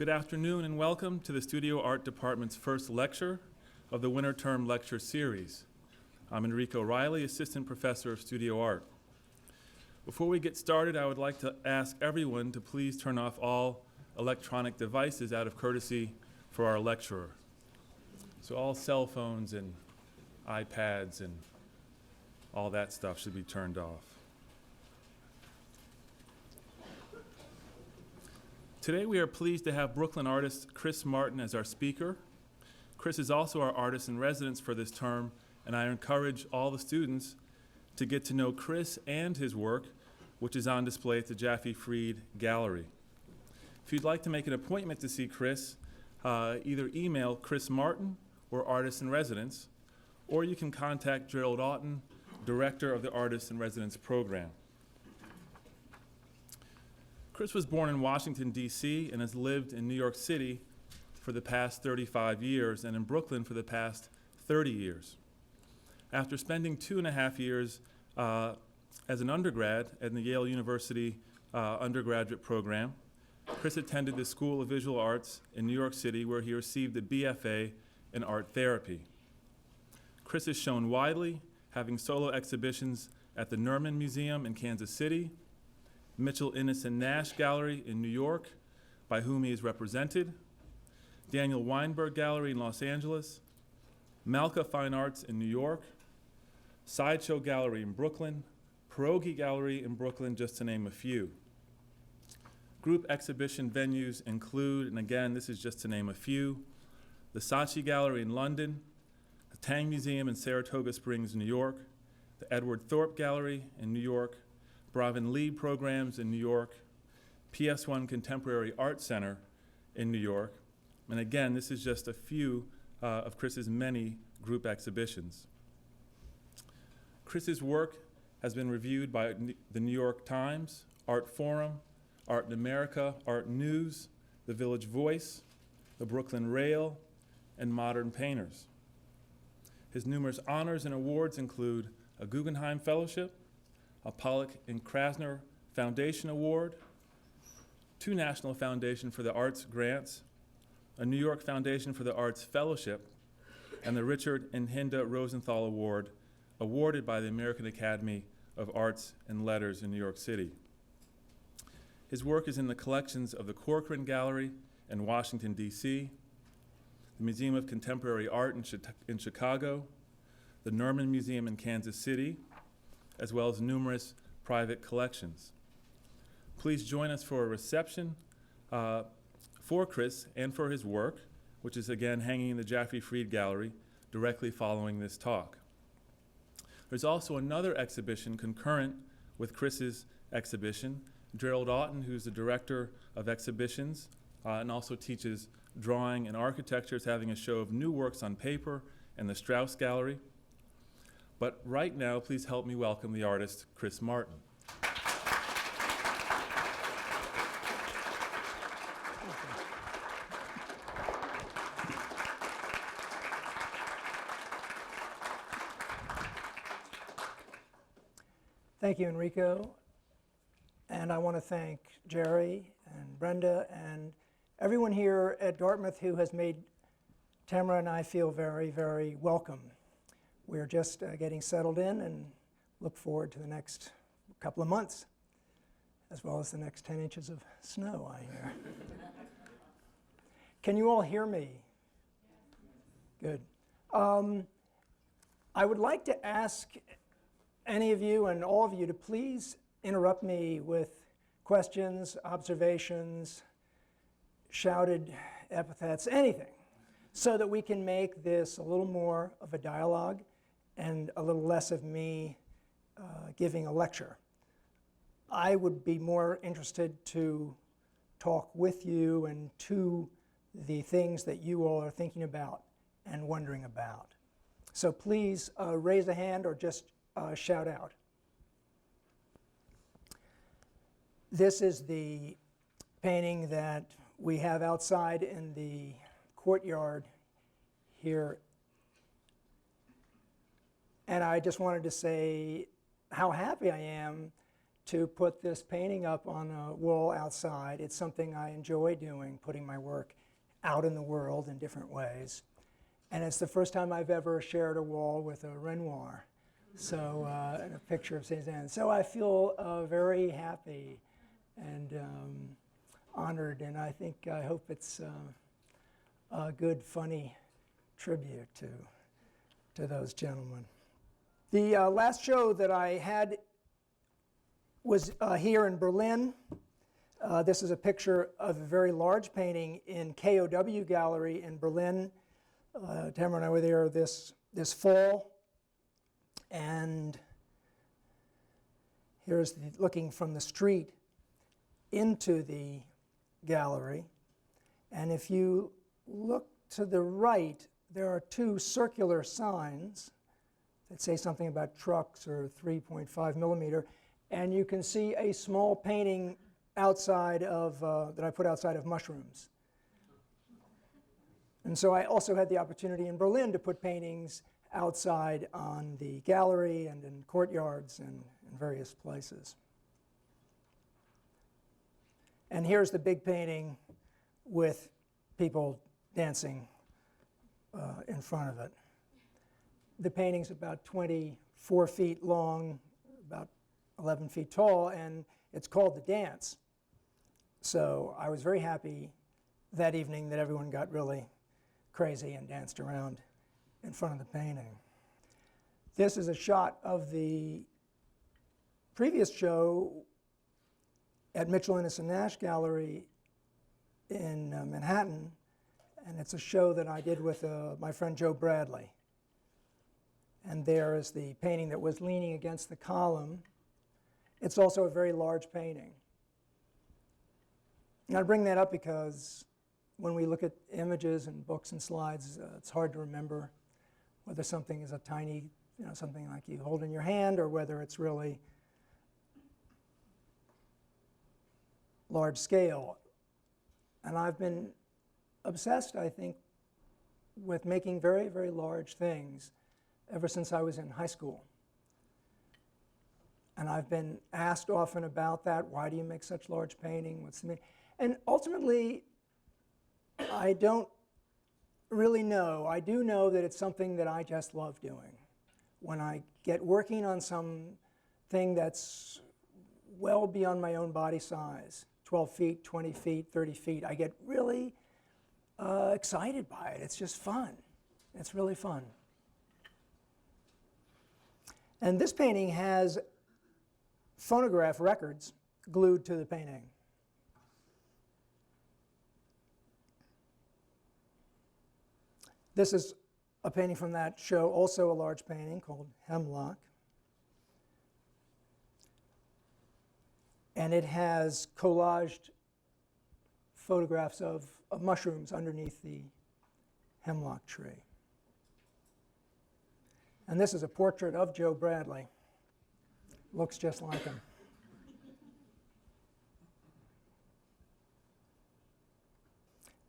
Good afternoon and welcome to the Studio Art Department's first lecture of the Winter Term Lecture Series. I'm Enrico Riley, Assistant Professor of Studio Art. Before we get started, I would like to ask everyone to please turn off all electronic devices out of courtesy for our lecturer. So all cell phones and iPads and all that stuff should be turned off. Today we are pleased to have Brooklyn artist Chris Martin as our speaker. Chris is also our artist in residence for this term, and I encourage all the students to get to know Chris and his work, which is on display at the Jaffe Fried Gallery. If you'd like to make an appointment to see Chris, either email Chris Martin or Artist in Residence, or you can contact Gerald Oughton, Director of the Artist in Residence program. Chris was born in Washington, D.C. and has lived in New York City for the past 35 years and in Brooklyn for the past 30 years. After spending 2.5 years as an undergrad at the Yale University undergraduate program, Chris attended the School of Visual Arts in New York City, where he received a BFA in art therapy. Chris is shown widely, having solo exhibitions at the Nerman Museum in Kansas City, Mitchell Innes and Nash Gallery in New York, by whom he is represented, Daniel Weinberg Gallery in Los Angeles, Malka Fine Arts in New York, Sideshow Gallery in Brooklyn, Pierogi Gallery in Brooklyn, just to name a few. Group exhibition venues include, and again, this is just to name a few, the Saatchi Gallery in London, the Tang Museum in Saratoga Springs, New York, the Edward Thorpe Gallery in New York, Bravin Lee Programs in New York, PS1 Contemporary Art Center in New York, and again, this is just a few of Chris's many group exhibitions. Chris's work has been reviewed by the New York Times, Art Forum, Art in America, Art News, The Village Voice, the Brooklyn Rail, and Modern Painters. His numerous honors and awards include a Guggenheim Fellowship, a Pollock and Krasner Foundation Award, 2 National Foundation for the Arts grants, a New York Foundation for the Arts Fellowship, and the Richard and Hinda Rosenthal Award, awarded by the American Academy of Arts and Letters in New York City. His work is in the collections of the Corcoran Gallery in Washington, D.C., the Museum of Contemporary Art in Chicago, the Nerman Museum in Kansas City, as well as numerous private collections. Please join us for a reception for Chris and for his work, which is again hanging in the Jaffe Fried Gallery directly following this talk. There's also another exhibition concurrent with Chris's exhibition. Gerald Oughton, who's the Director of Exhibitions and also teaches drawing and architecture, is having a show of new works on paper in the Strauss Gallery. But right now, please help me welcome the artist, Chris Martin. Thank you, Enrico. And I want to thank Jerry and Brenda and everyone here at Dartmouth who has made Tamara and I feel very, very welcome. We're just getting settled in and look forward to the next couple of months, as well as the next 10 inches of snow, I hear. Can you all hear me? Good. I would like to ask any of you and all of you to please interrupt me with questions, observations, shouted epithets, anything, so that we can make this a little more of a dialogue and a little less of me giving a lecture. I would be more interested to talk with you and to the things that you all are thinking about and wondering about. So please raise a hand or just shout out. This is the painting that we have outside in the courtyard here. And I just wanted to say how happy I am to put this painting up on a wall outside. It's something I enjoy doing, putting my work out in the world in different ways. And it's the first time I've ever shared a wall with a Renoir. So, and a picture of Cézanne. So I feel very happy and honored, and I hope it's a good, funny tribute to those gentlemen. The last show that I had was here in Berlin. This is a picture of a very large painting in KOW Gallery in Berlin. Tamara and I were there this fall. And here's looking from the street into the gallery. And if you look to the right, there are two circular signs that say something about trucks or 3.5 millimeter. And you can see a small painting outside of, that I put outside of mushrooms. And so I also had the opportunity in Berlin to put paintings outside on the gallery and in courtyards and in various places. And here's the big painting with people dancing in front of it. The painting's about 24 feet long, about 11 feet tall, and it's called The Dance. So I was very happy that evening that everyone got really crazy and danced around in front of the painting. This is a shot of the previous show at Mitchell, Innes and Nash Gallery in Manhattan, and it's a show that I did with my friend Joe Bradley. And there is the painting that was leaning against the column. It's also a very large painting. And I bring that up because when we look at images and books and slides, it's hard to remember whether something is a tiny, something like you hold in your hand, or whether it's really large scale. And I've been obsessed, I think, with making very, very large things ever since I was in high school. And I've been asked often about that. Why do you make such large painting? What's the meaning? And ultimately, I don't really know. I do know that it's something that I just love doing. When I get working on something that's well beyond my own body size, 12 feet, 20 feet, 30 feet, I get really excited by it. It's just fun. It's really fun. And this painting has phonograph records glued to the painting. This is a painting from that show, also a large painting called Hemlock. And it has collaged photographs of mushrooms underneath the hemlock tree. And this is a portrait of Joe Bradley. Looks just like him.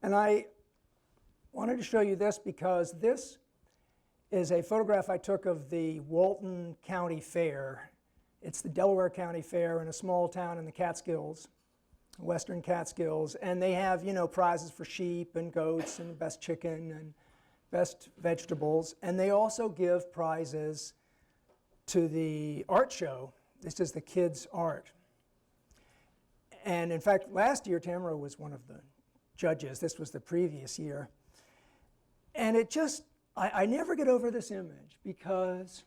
And I wanted to show you this because this is a photograph I took of the Walton County Fair. It's the Delaware County Fair in a small town in the Catskills, Western Catskills, and they have, prizes for sheep and goats and best chicken and best vegetables, and they also give prizes to the art show. This is the kids' art. And in fact, last year, Tamara was one of the judges. This was the previous year. And it just, I never get over this image because,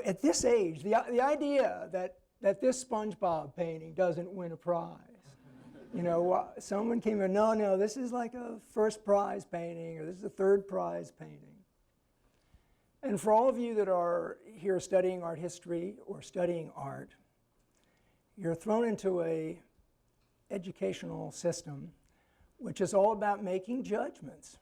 at this age, the idea that this SpongeBob painting doesn't win a prize. Someone came in, no, this is like a first prize painting, or this is a third prize painting. And for all of you that are here studying art history or studying art, you're thrown into a educational system which is all about making judgments.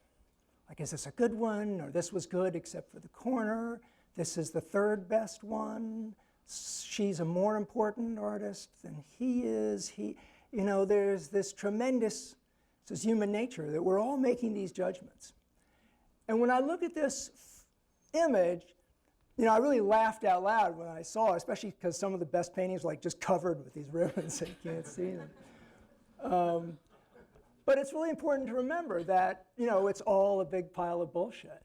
Like, is this a good one? Or this was good except for the corner. This is the third best one. She's a more important artist than he is. There's this tremendous, this is human nature, that we're all making these judgments. And when I look at this image, You know, I really laughed out loud when I saw it, especially because some of the best paintings were like just covered with these ribbons so you can't see them. But it's really important to remember that, you know, it's all a big pile of bullshit.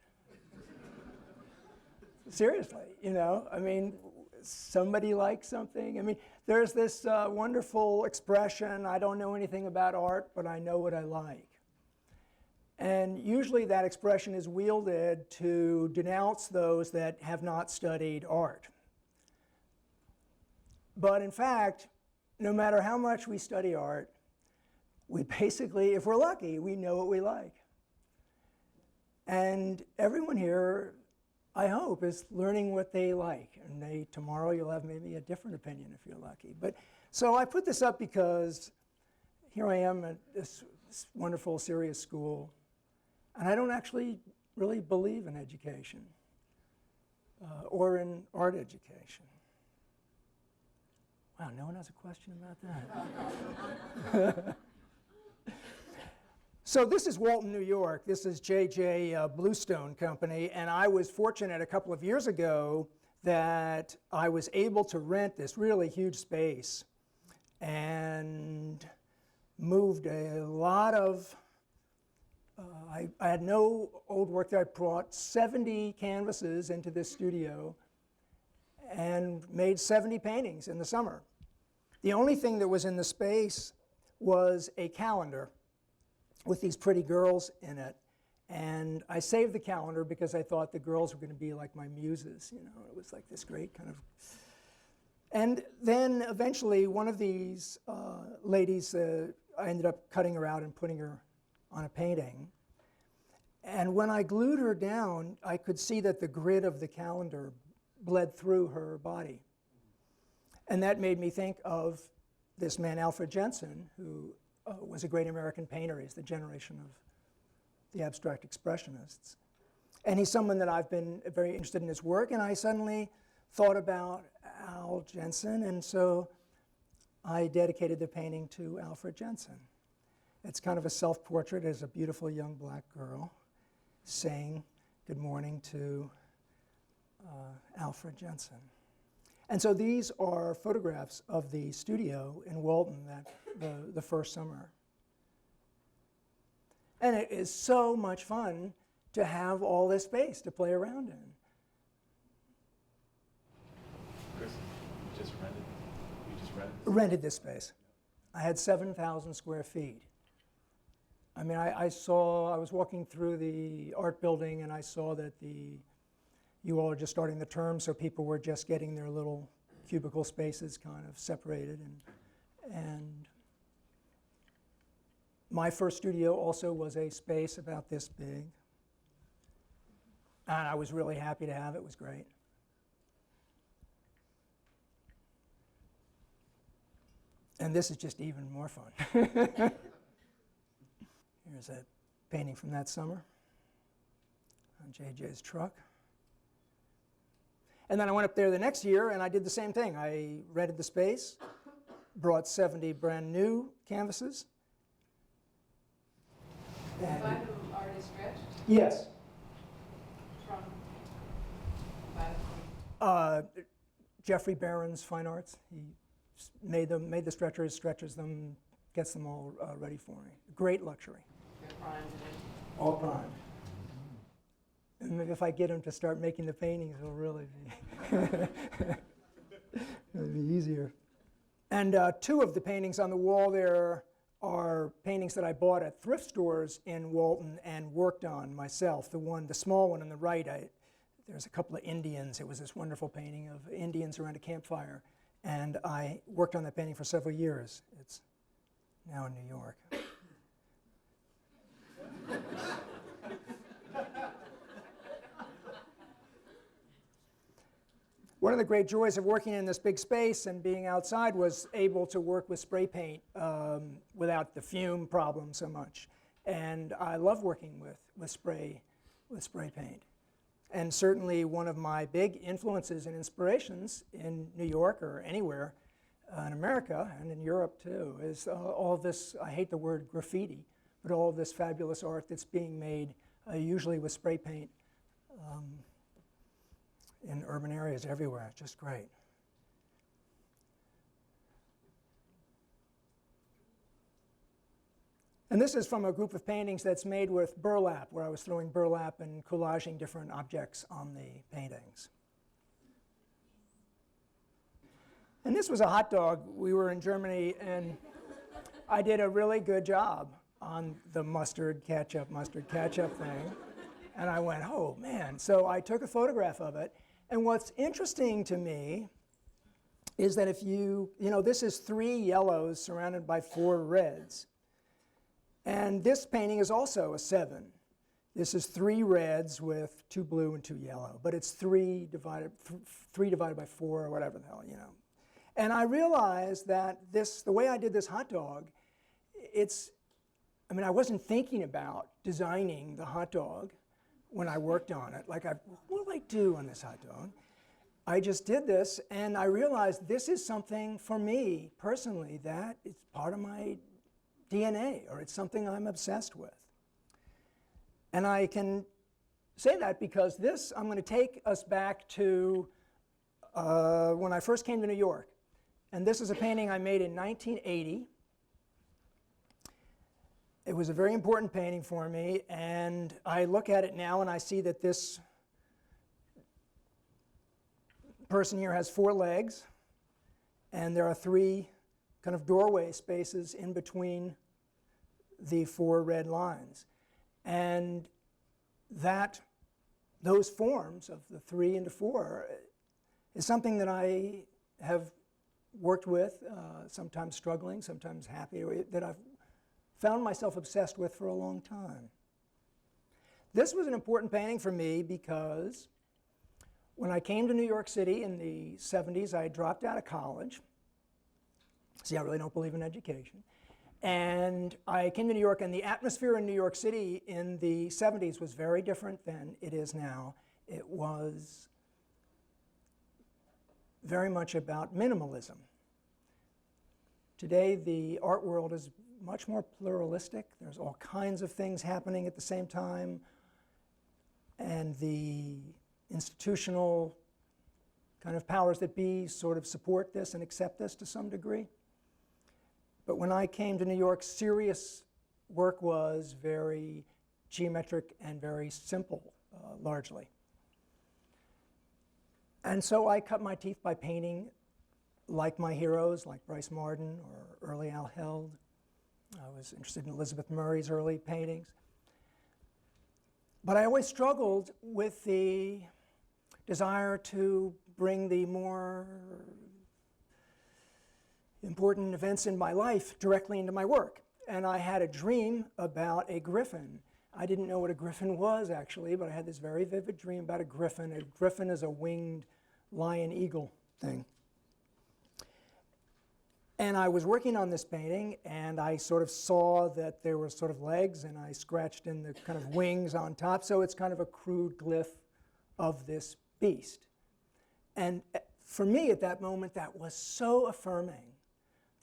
Seriously, you know, I mean, somebody likes something. I mean, there's this wonderful expression, I don't know anything about art, but I know what I like. And usually that expression is wielded to denounce those that have not studied art. But in fact, no matter how much we study art, we basically, if we're lucky, we know what we like. And everyone here, I hope, is learning what they like. And tomorrow you'll have maybe a different opinion if you're lucky. But so I put this up because here I am at this wonderful, serious school. And I don't actually really believe in education or in art education. Wow, no one has a question about that? So this is Walton, New York. This is J.J. Bluestone Company. And I was fortunate a couple of years ago that I was able to rent this really huge space and moved a lot of I had no old work there. I brought 70 canvases into this studio and made 70 paintings in the summer. The only thing that was in the space was a calendar with these pretty girls in it. And I saved the calendar because I thought the girls were going to be like my muses. You know, it was like this great kind of. And then eventually one of these ladies, I ended up cutting her out and putting her on a painting. And when I glued her down, I could see that the grid of the calendar bled through her body. And that made me think of this man, Alfred Jensen, who was a great American painter. He's the generation of the abstract expressionists. And he's someone that I've been very interested in his work, and I suddenly thought about Al Jensen, and so I dedicated the painting to Alfred Jensen. It's kind of a self-portrait as a beautiful young black girl saying good morning to Alfred Jensen. And so these are photographs of the studio in Walton the first summer. And it is so much fun to have all this space to play around in. Chris, you just rented? Rented this space. I had 7,000 square feet. I mean, I was walking through the art building and I saw that you all are just starting the term, so people were just getting their little cubicle spaces kind of separated. And my first studio also was a space about this big. And I was really happy to have it. It was great. And this is just even more fun. Here's a painting from that summer on JJ's truck. And then I went up there the next year and I did the same thing. I rented the space, brought 70 brand new canvases. The find of art is stretched Yes. from Jeffrey Barron's Fine Arts. He made the stretchers, stretches them, gets them all ready for me. Great luxury. they're primed and All primed. And maybe if I get him to start making the paintings, it'll really be, it'll be easier. And two of the paintings on the wall there are paintings that I bought at thrift stores in Walton and worked on myself. The small one on the right, there's a couple of Indians. It was this wonderful painting of Indians around a campfire. And I worked on that painting for several years. It's now in New York. One of the great joys of working in this big space and being outside was able to work with spray paint without the fume problem so much. And I love working with spray paint. And certainly one of my big influences and inspirations in New York or anywhere in America and in Europe too is all this, I hate the word graffiti, but all this fabulous art that's being made usually with spray paint in urban areas everywhere. It's just great. And this is from a group of paintings that's made with burlap, where I was throwing burlap and collaging different objects on the paintings. And this was a hot dog. We were in Germany, and I did a really good job on the mustard ketchup thing. And I went, oh man. So I took a photograph of it. And what's interesting to me is that if you know, this is 3 yellows surrounded by 4 reds. And this painting is also a 7. This is 3 reds with 2 blue and 2 yellow. But it's 3 divided by 4 or whatever the hell, you know. And I realized that the way I did this hot dog, I mean, I wasn't thinking about designing the hot dog when I worked on it. Like, what will I do on this hot dog? I just did this, and I realized this is something for me personally that is part of my DNA, or it's something I'm obsessed with. And I can say that because I'm going to take us back to when I first came to New York. And this is a painting I made in 1980. It was a very important painting for me, and I look at it now and I see that this person here has 4 legs, and there are 3 kind of doorway spaces in between the 4 red lines. And those forms of the 3 into 4 is something that I have worked with, sometimes struggling, sometimes happy, that I've found myself obsessed with for a long time. This was an important painting for me because when I came to New York City in the 70s, I dropped out of college. See, I really don't believe in education. And I came to New York, and the atmosphere in New York City in the 70s was very different than it is now. It was very much about minimalism. Today, the art world is much more pluralistic. There's all kinds of things happening at the same time, and the institutional kind of powers that be sort of support this and accept this to some degree. But when I came to New York, serious work was very geometric and very simple, largely. And so I cut my teeth by painting like my heroes, like Bryce Marden or early Al Held. I was interested in Elizabeth Murray's early paintings. But I always struggled with the desire to bring the more important events in my life directly into my work. And I had a dream about a griffin. I didn't know what a griffin was, actually, but I had this very vivid dream about a griffin. A griffin is a winged lion-eagle thing. And I was working on this painting, and I sort of saw that there were sort of legs, and I scratched in the kind of wings on top, so it's kind of a crude glyph of this beast. And for me at that moment, that was so affirming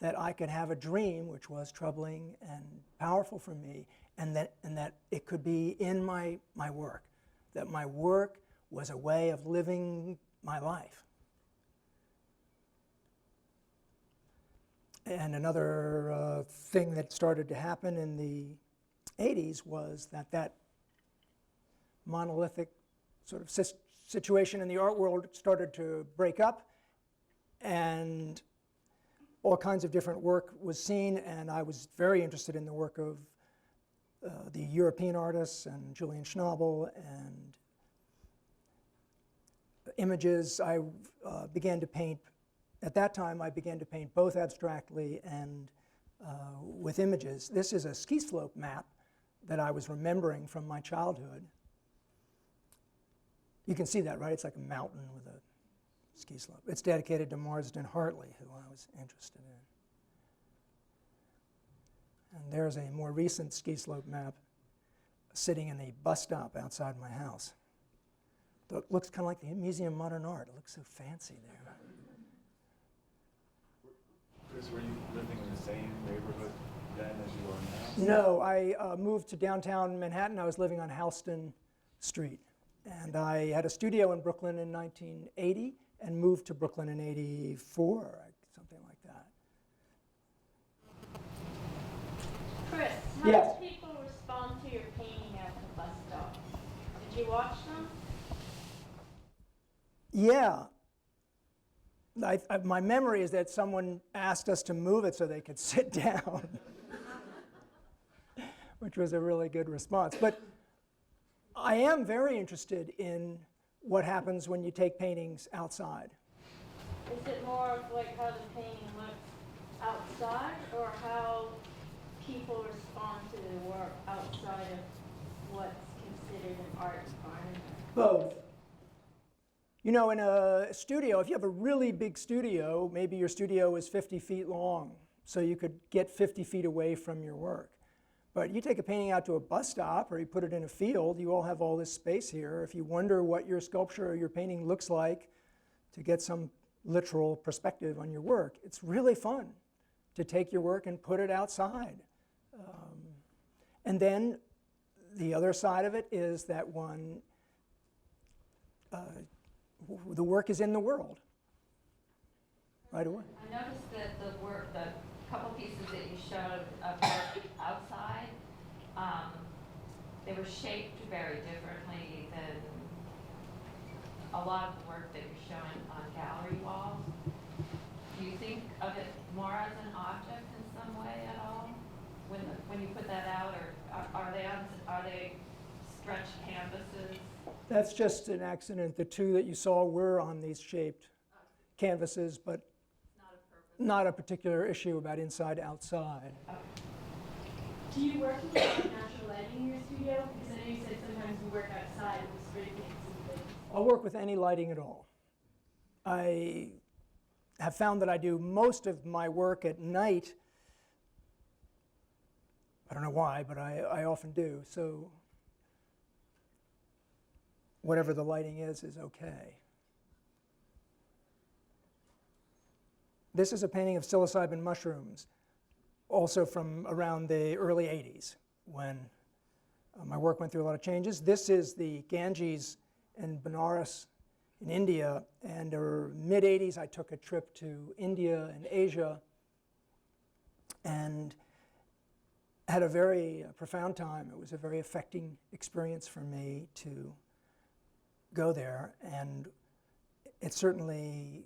that I could have a dream which was troubling and powerful for me, and that it could be in my work, that my work was a way of living my life. And another thing that started to happen in the 80s was that monolithic sort of situation in the art world started to break up, and all kinds of different work was seen, and I was very interested in the work of the European artists and Julian Schnabel and images. I began to paint. At that time, I began to paint both abstractly and with images. This is a ski slope map that I was remembering from my childhood. You can see that, right? It's like a mountain with a ski slope. It's dedicated to Marsden Hartley, who I was interested in. And there's a more recent ski slope map sitting in a bus stop outside my house. It looks kind of like the Museum of Modern Art. It looks so fancy there. Chris, were you living in the same neighborhood then as you are now? No, I moved to downtown Manhattan. I was living on Houston Street. And I had a studio in Brooklyn in 1980 and moved to Brooklyn in 84, something like that. Chris, how Yes. did people respond to your painting at the bus stop? Did you watch them? Yeah. My memory is that someone asked us to move it so they could sit down, which was a really good response. But I am very interested in what happens when you take paintings outside. Is it more of like how the painting looks outside, or how people respond to the work outside of what's considered an art environment? Both. You know, in a studio, if you have a really big studio, maybe your studio is 50 feet long, so you could get 50 feet away from your work. But you take a painting out to a bus stop or you put it in a field, you all have all this space here. If you wonder what your sculpture or your painting looks like to get some literal perspective on your work, it's really fun to take your work and put it outside. And then the other side of it is that the work is in the world right away. I noticed that the couple pieces that you showed of work outside, they were shaped very differently than a lot of the work that you're showing on gallery walls. Do you think of it more as an object in some way at all when you put that out, or are they stretched canvases? That's just an accident. The two that you saw were on these shaped canvases, but not a particular issue about inside, outside. Do you work with a lot of natural lighting in your studio? Because I know you said sometimes you work outside with spray paints and things. I'll work with any lighting at all. I have found that I do most of my work at night. I don't know why, but I often do. So whatever the lighting is okay. This is a painting of psilocybin mushrooms, also from around the early 80s, when my work went through a lot of changes. This is the Ganges in Benares in India, and in mid-80s I took a trip to India and Asia and had a very profound time. It was a very affecting experience for me to go there, and it certainly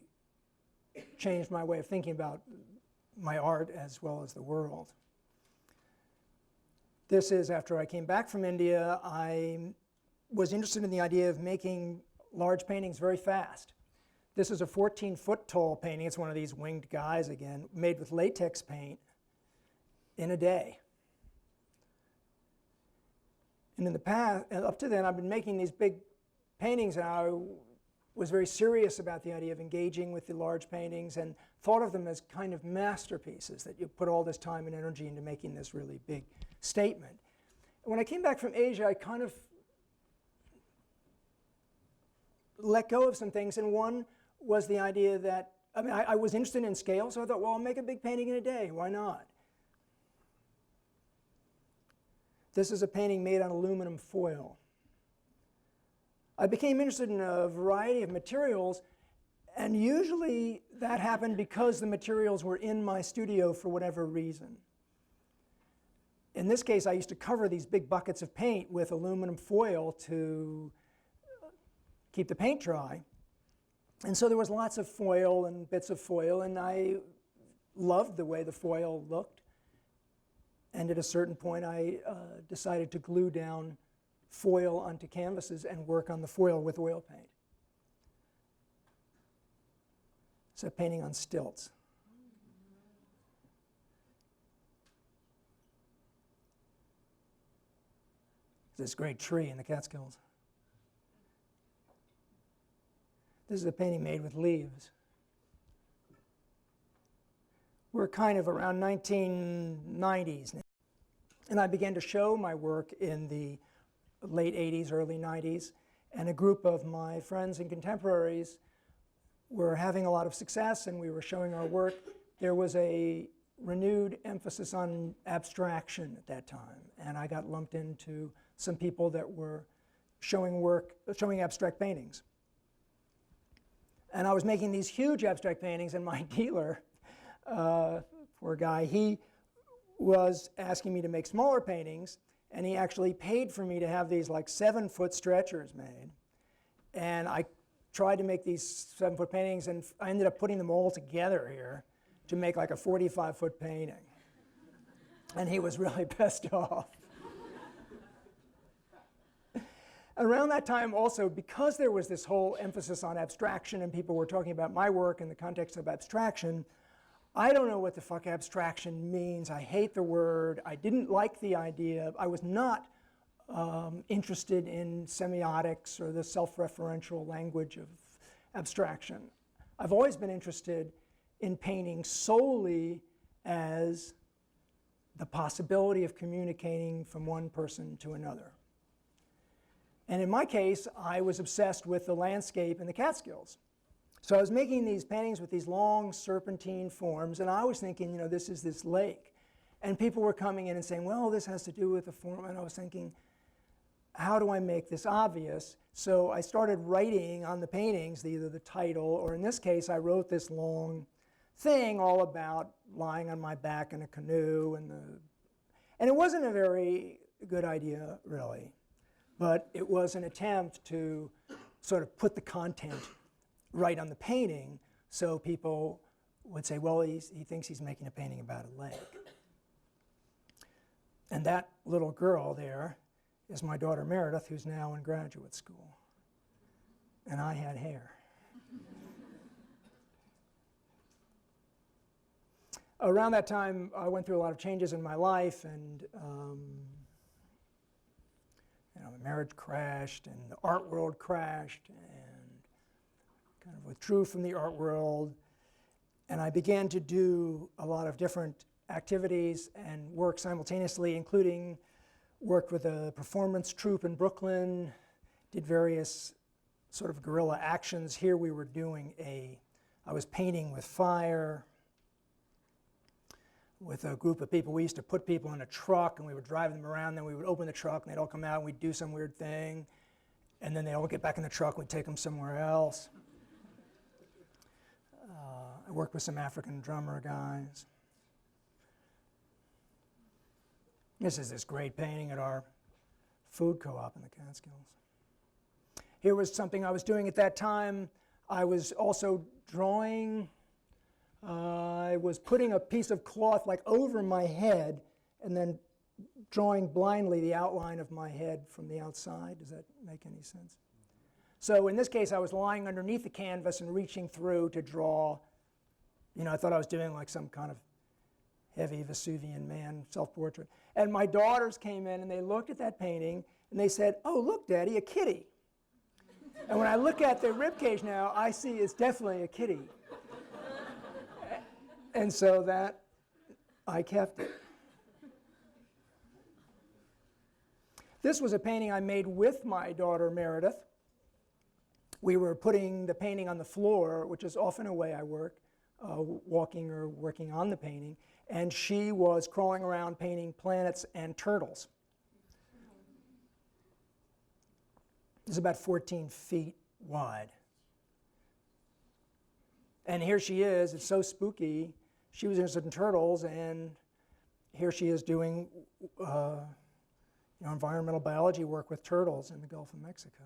changed my way of thinking about my art as well as the world. This is after I came back from India. I was interested in the idea of making large paintings very fast. This is a 14-foot tall painting. It's one of these winged guys again, made with latex paint in a day. And in the past, up to then, I've been making these big paintings, and I was very serious about the idea of engaging with the large paintings and thought of them as kind of masterpieces, that you put all this time and energy into making this really big statement. When I came back from Asia, I kind of let go of some things, and one was the idea that, I was interested in scale, so I thought, well, I'll make a big painting in a day, why not? This is a painting made on aluminum foil. I became interested in a variety of materials, and usually that happened because the materials were in my studio for whatever reason. In this case, I used to cover these big buckets of paint with aluminum foil to keep the paint dry. And so there was lots of foil and bits of foil, and I loved the way the foil looked. And at a certain point, I decided to glue down foil onto canvases and work on the foil with oil paint. It's a painting on stilts. This great tree in the Catskills. This is a painting made with leaves. We're kind of around 1990s now. And I began to show my work in the late 80s, early 90s, and a group of my friends and contemporaries were having a lot of success, and we were showing our work. There was a renewed emphasis on abstraction at that time, and I got lumped into some people that were showing abstract paintings. And I was making these huge abstract paintings, and my dealer, poor guy, he was asking me to make smaller paintings, and he actually paid for me to have these like 7-foot stretchers made. And I tried to make these 7-foot paintings, and I ended up putting them all together here to make like a 45-foot painting. And he was really pissed off. Around that time also, because there was this whole emphasis on abstraction and people were talking about my work in the context of abstraction, I don't know what the fuck abstraction means. I hate the word. I didn't like the idea. I was not interested in semiotics or the self-referential language of abstraction. I've always been interested in painting solely as the possibility of communicating from one person to another. And in my case, I was obsessed with the landscape in the Catskills. So I was making these paintings with these long serpentine forms, and I was thinking, you know, this is this lake. And people were coming in and saying, well, this has to do with the form. And I was thinking, how do I make this obvious? So I started writing on the paintings, either the title, or in this case, I wrote this long thing all about lying on my back in a canoe. And it wasn't a very good idea, really. But it was an attempt to sort of put the content right on the painting so people would say, well, he thinks he's making a painting about a lake. And that little girl there is my daughter Meredith, who's now in graduate school. And I had hair. Around that time, I went through a lot of changes in my life, and my marriage crashed, and the art world crashed, and kind of withdrew from the art world. And I began to do a lot of different activities and work simultaneously, including worked with a performance troupe in Brooklyn, did various sort of guerrilla actions. Here we were doing I was painting with fire with a group of people. We used to put people in a truck and we would drive them around, then we would open the truck and they'd all come out and we'd do some weird thing, and then they'd all get back in the truck and we'd take them somewhere else. I worked with some African drummer guys. This is this great painting at our food co-op in the Catskills. Here was something I was doing at that time. I was also drawing. I was putting a piece of cloth like over my head and then drawing blindly the outline of my head from the outside. Does that make any sense? So in this case, I was lying underneath the canvas and reaching through to draw. You know, I thought I was doing like some kind of heavy Vesuvian man self-portrait. And my daughters came in and they looked at that painting and they said, oh, look, Daddy, a kitty. And when I look at the ribcage now, I see it's definitely a kitty. And so that, I kept it. This was a painting I made with my daughter Meredith. We were putting the painting on the floor, which is often a way I work, walking or working on the painting, and she was crawling around painting planets and turtles. It's about 14 feet wide. And here she is, it's so spooky. She was interested in turtles, and here she is doing environmental biology work with turtles in the Gulf of Mexico.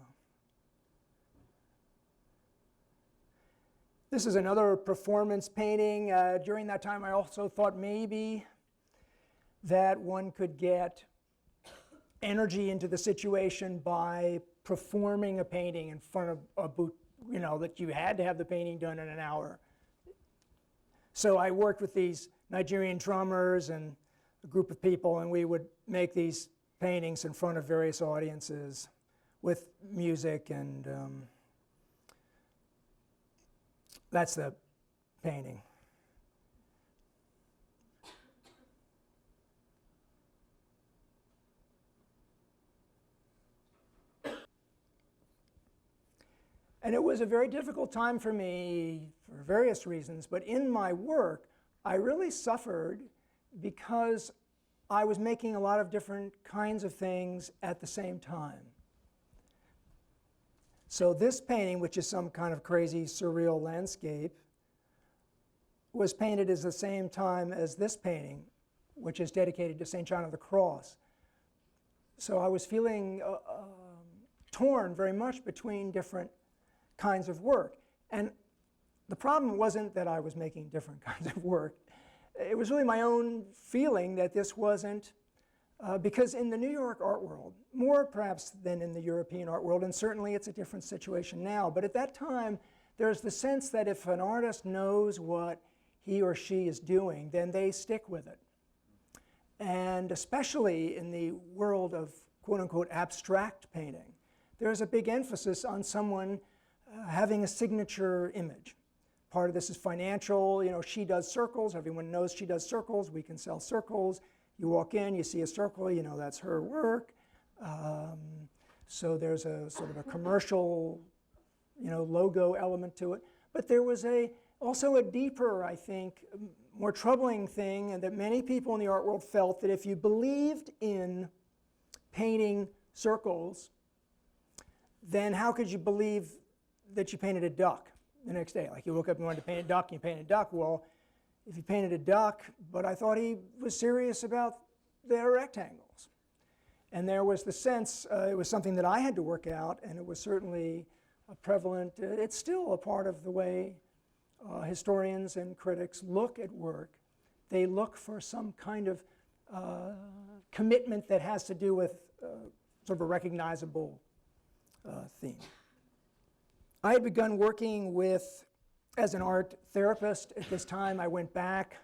This is another performance painting. During that time, I also thought maybe that one could get energy into the situation by performing a painting in front of a booth, that you had to have the painting done in an hour. So I worked with these Nigerian drummers and a group of people, and we would make these paintings in front of various audiences with music, and that's the painting. And it was a very difficult time for me for various reasons, but in my work, I really suffered because I was making a lot of different kinds of things at the same time. So this painting, which is some kind of crazy surreal landscape, was painted at the same time as this painting, which is dedicated to St. John of the Cross. So I was feeling torn very much between different kinds of work. And the problem wasn't that I was making different kinds of work. It was really my own feeling that this wasn't, because in the New York art world, more perhaps than in the European art world, and certainly it's a different situation now, but at that time, there's the sense that if an artist knows what he or she is doing, then they stick with it. And especially in the world of quote-unquote abstract painting, there's a big emphasis on someone having a signature image. Part of this is financial. You know, she does circles. Everyone knows she does circles. We can sell circles. You walk in, you see a circle, you know that's her work. So there's a sort of a commercial, you know, logo element to it. But there was also a deeper, I think, more troubling thing, and that many people in the art world felt that if you believed in painting circles, then how could you believe that you painted a duck the next day? Like you woke up and wanted to paint a duck, and you painted a duck. Well, if you painted a duck, but I thought he was serious about the rectangles. And there was the sense, it was something that I had to work out, and it was certainly prevalent. It's still a part of the way historians and critics look at work. They look for some kind of commitment that has to do with sort of a recognizable theme. I had begun working as an art therapist at this time. I went back,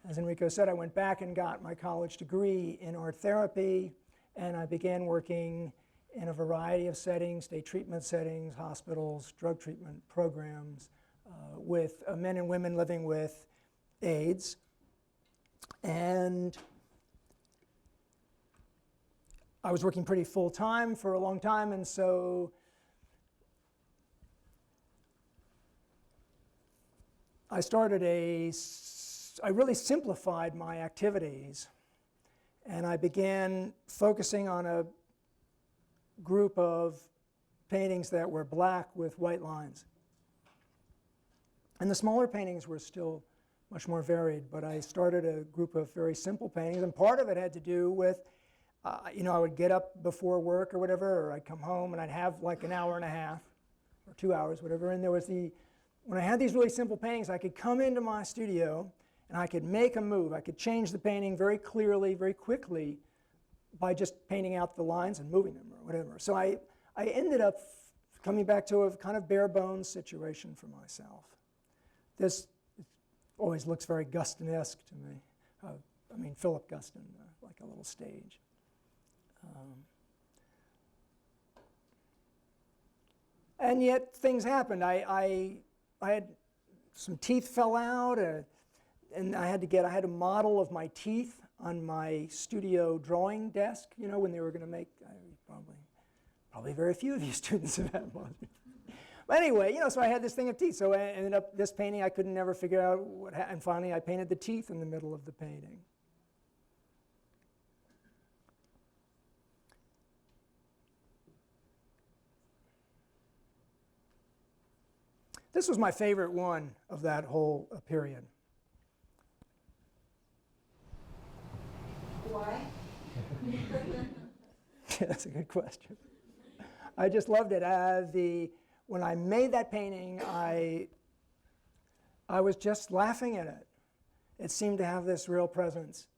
as Enrico said, I went back and got my college degree in art therapy, and I began working in a variety of settings, state treatment settings, hospitals, drug treatment programs, with men and women living with AIDS. And I was working pretty full-time for a long time, and so I really simplified my activities, and I began focusing on a group of paintings that were black with white lines. And the smaller paintings were still much more varied, but I started a group of very simple paintings, and part of it had to do with, you know, I would get up before work or whatever, or I'd come home and I'd have like an hour and a half or 2 hours, whatever, and there was when I had these really simple paintings, I could come into my studio and I could make a move. I could change the painting very clearly, very quickly by just painting out the lines and moving them or whatever. So I ended up coming back to a kind of bare bones situation for myself. This always looks very Guston-esque to me. I mean, Philip Guston, like a little stage. And yet things happened. I had some teeth fell out, and I had a model of my teeth on my studio drawing desk. You know, when they were going to make, probably very few of you students have had one. But anyway, you know, so I had this thing of teeth. So I ended up this painting. I couldn't never figure out what happened. And finally, I painted the teeth in the middle of the painting. This was my favorite one of that whole period. Why? That's a good question. I just loved it. When I made that painting, I was just laughing at it. It seemed to have this real presence.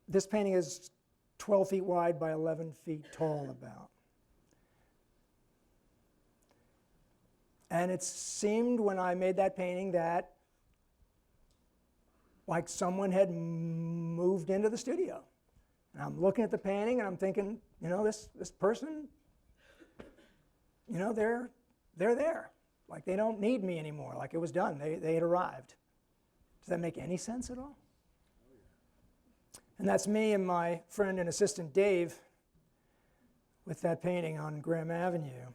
This painting is 12 feet wide by 11 feet tall about. And it seemed when I made that painting that like someone had moved into the studio. And I'm looking at the painting and I'm thinking, you know, this person, you know, they're there. Like they don't need me anymore. Like it was done. They had arrived. Does that make any sense at all? And that's me and my friend and assistant Dave with that painting on Graham Avenue.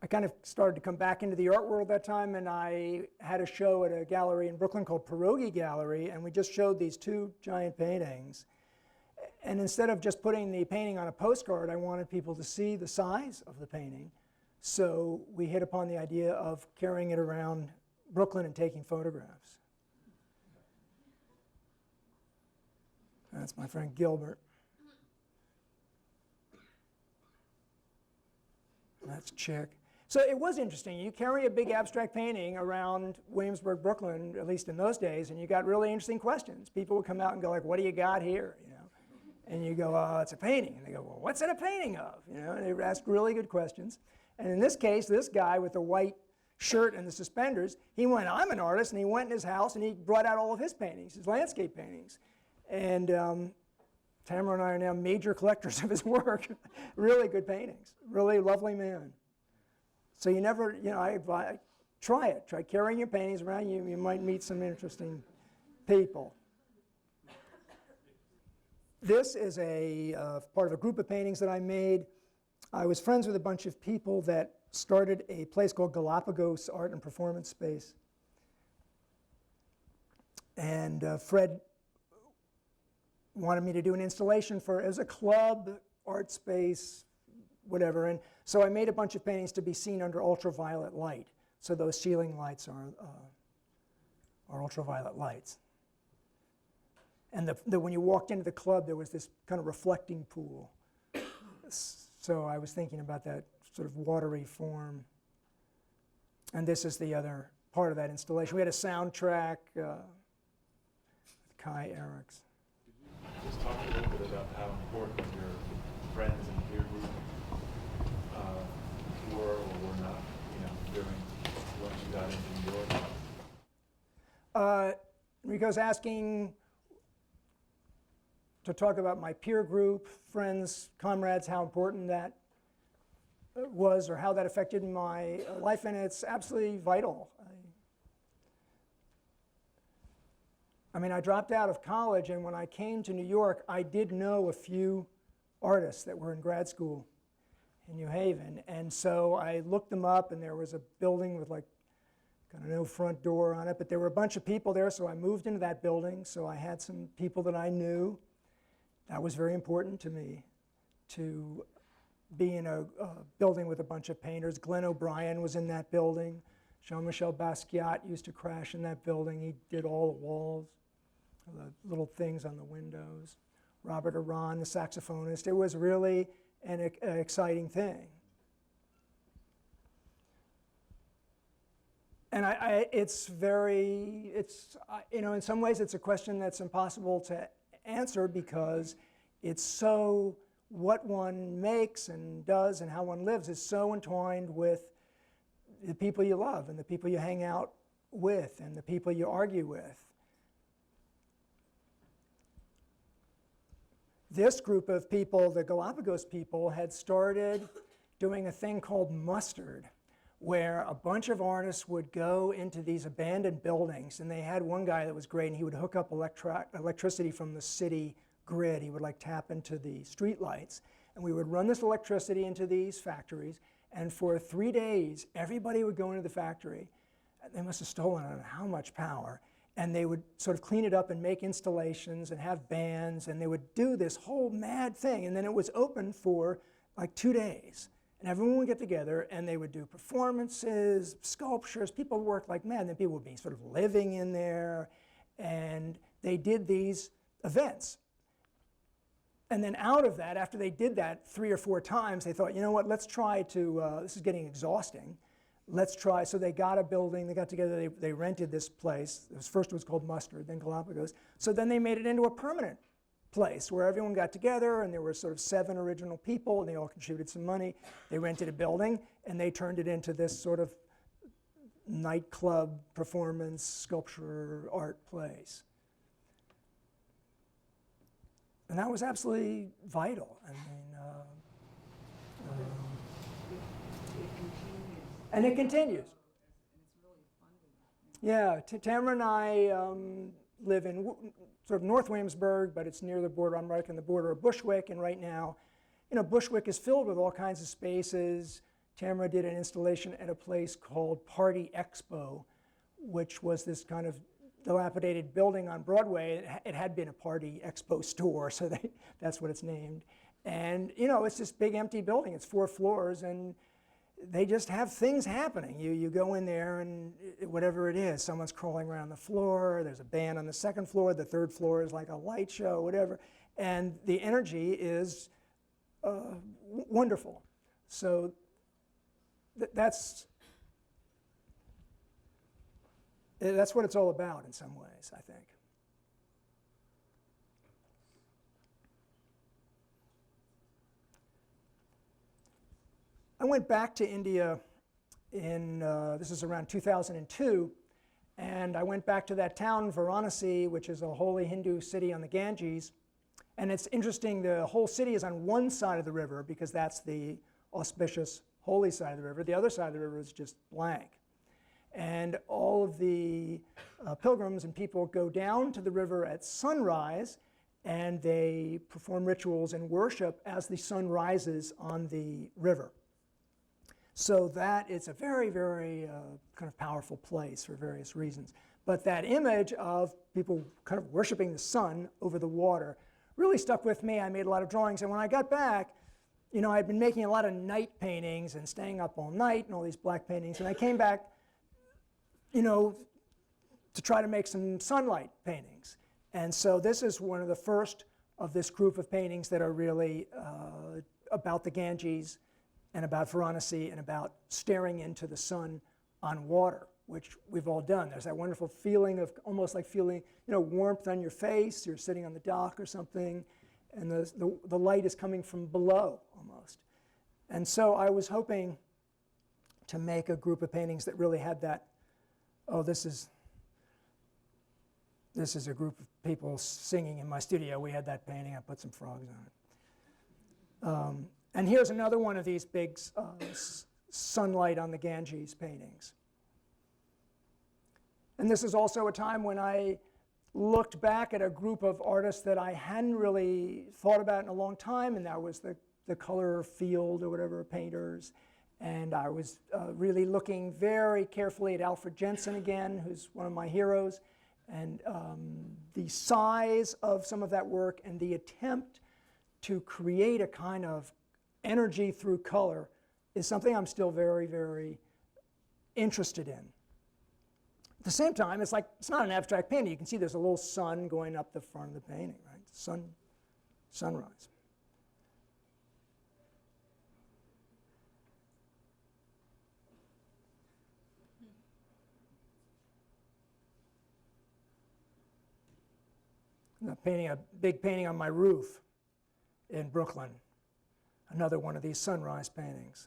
I kind of started to come back into the art world that time, and I had a show at a gallery in Brooklyn called Pierogi Gallery, and we just showed these two giant paintings. And instead of just putting the painting on a postcard, I wanted people to see the size of the painting. So we hit upon the idea of carrying it around Brooklyn and taking photographs. That's my friend Gilbert. That's Chick. So it was interesting. You carry a big abstract painting around Williamsburg, Brooklyn, at least in those days, and you got really interesting questions. People would come out and go like, "What do you got here?" You know, and you go, "Oh, it's a painting." And they go, "Well, what's it a painting of?" You know, and they would ask really good questions. And in this case, this guy with the white shirt and the suspenders, he went, "I'm an artist," and he went in his house and he brought out all of his paintings, his landscape paintings. And Tamara and I are now major collectors of his work. Really good paintings. Really lovely man. So you never, you know, I try it. Try carrying your paintings around. You might meet some interesting people. This is a part of a group of paintings that I made. I was friends with a bunch of people that started a place called Galapagos Art and Performance Space. And Fred wanted me to do an installation for, it was a club, art space, whatever. And so I made a bunch of paintings to be seen under ultraviolet light. So those ceiling lights are ultraviolet lights. And when you walked into the club, there was this kind of reflecting pool. So I was thinking about that sort of watery form. And this is the other part of that installation. We had a soundtrack with Kai Eriks. Just talk a little bit about how important your friends and peer group were or were not, you know, during once you got into New York. Rico's asking to talk about my peer group, friends, comrades, how important that was or how that affected my life, and it's absolutely vital. I mean, I dropped out of college, and when I came to New York, I did know a few artists that were in grad school in New Haven, and so I looked them up, and there was a building with like kind of no front door on it, but there were a bunch of people there, so I moved into that building, so I had some people that I knew. That was very important to me, to be in a building with a bunch of painters. Glenn O'Brien was in that building. Jean-Michel Basquiat used to crash in that building. He did all the walls, the little things on the windows. Robert Aron, the saxophonist. It was really an exciting thing. And you know, in some ways it's a question that's impossible to answer because it's so, what one makes and does and how one lives is so entwined with the people you love and the people you hang out with and the people you argue with. This group of people, the Galapagos people, had started doing a thing called Mustard, where a bunch of artists would go into these abandoned buildings, and they had one guy that was great, and he would hook up electricity from the city grid. He would like tap into the street lights, and we would run this electricity into these factories, and for 3 days, everybody would go into the factory. They must have stolen, I don't know how much power, and they would sort of clean it up and make installations and have bands, and they would do this whole mad thing, and then it was open for like 2 days. And everyone would get together and they would do performances, sculptures. People worked like mad, and then people would be sort of living in there. And they did these events. And then out of that, after they did that 3 or 4 times, they thought, you know what, let's try to, this is getting exhausting. Let's try, so they got a building, they got together, they rented this place. First it was called Mustard, then Galapagos. So then they made it into a permanent place where everyone got together, and there were sort of 7 original people, and they all contributed some money. They rented a building, and they turned it into this sort of nightclub, performance, sculpture, art place. And that was absolutely vital. I mean, and it continues. Yeah, Tamara and I live in sort of North Williamsburg, but it's near the border. I'm right on the border of Bushwick, and right now, you know, Bushwick is filled with all kinds of spaces. Tamara did an installation at a place called Party Expo, which was this kind of dilapidated building on Broadway. It had been a Party Expo store, so That's what it's named. And it's this big empty building. It's 4 floors, and they just have things happening. You go in there, and whatever it is, someone's crawling around the floor. There's a band on the 2nd floor. The 3rd floor is like a light show, whatever. And the energy is wonderful. So that's what it's all about in some ways, I think. I went back to India this is around 2002, and I went back to that town, Varanasi, which is a holy Hindu city on the Ganges. And it's interesting, the whole city is on one side of the river because that's the auspicious holy side of the river. The other side of the river is just blank. And all of the pilgrims and people go down to the river at sunrise, and they perform rituals and worship as the sun rises on the river. So that it's a very, very kind of powerful place for various reasons. But that image of people kind of worshiping the sun over the water really stuck with me. I made a lot of drawings, and when I got back, I'd been making a lot of night paintings and staying up all night and all these black paintings, and I came back, to try to make some sunlight paintings. And so this is one of the first of this group of paintings that are really about the Ganges and about Varanasi and about staring into the sun on water, which we've all done. There's that wonderful feeling of almost like feeling, warmth on your face. You're sitting on the dock or something, and the light is coming from below almost. And so I was hoping to make a group of paintings that really had that, this is a group of people singing in my studio. We had that painting. I put some frogs on it. And here's another one of these big sunlight on the Ganges paintings. And this is also a time when I looked back at a group of artists that I hadn't really thought about in a long time, and that was the color field or whatever, painters. And I was really looking very carefully at Alfred Jensen again, who's one of my heroes, and the size of some of that work and the attempt to create a kind of energy through color is something I'm still very, very interested in. At the same time, it's not an abstract painting. You can see there's a little sun going up the front of the painting, right? Sunrise. I'm painting a big painting on my roof in Brooklyn. Another one of these sunrise paintings.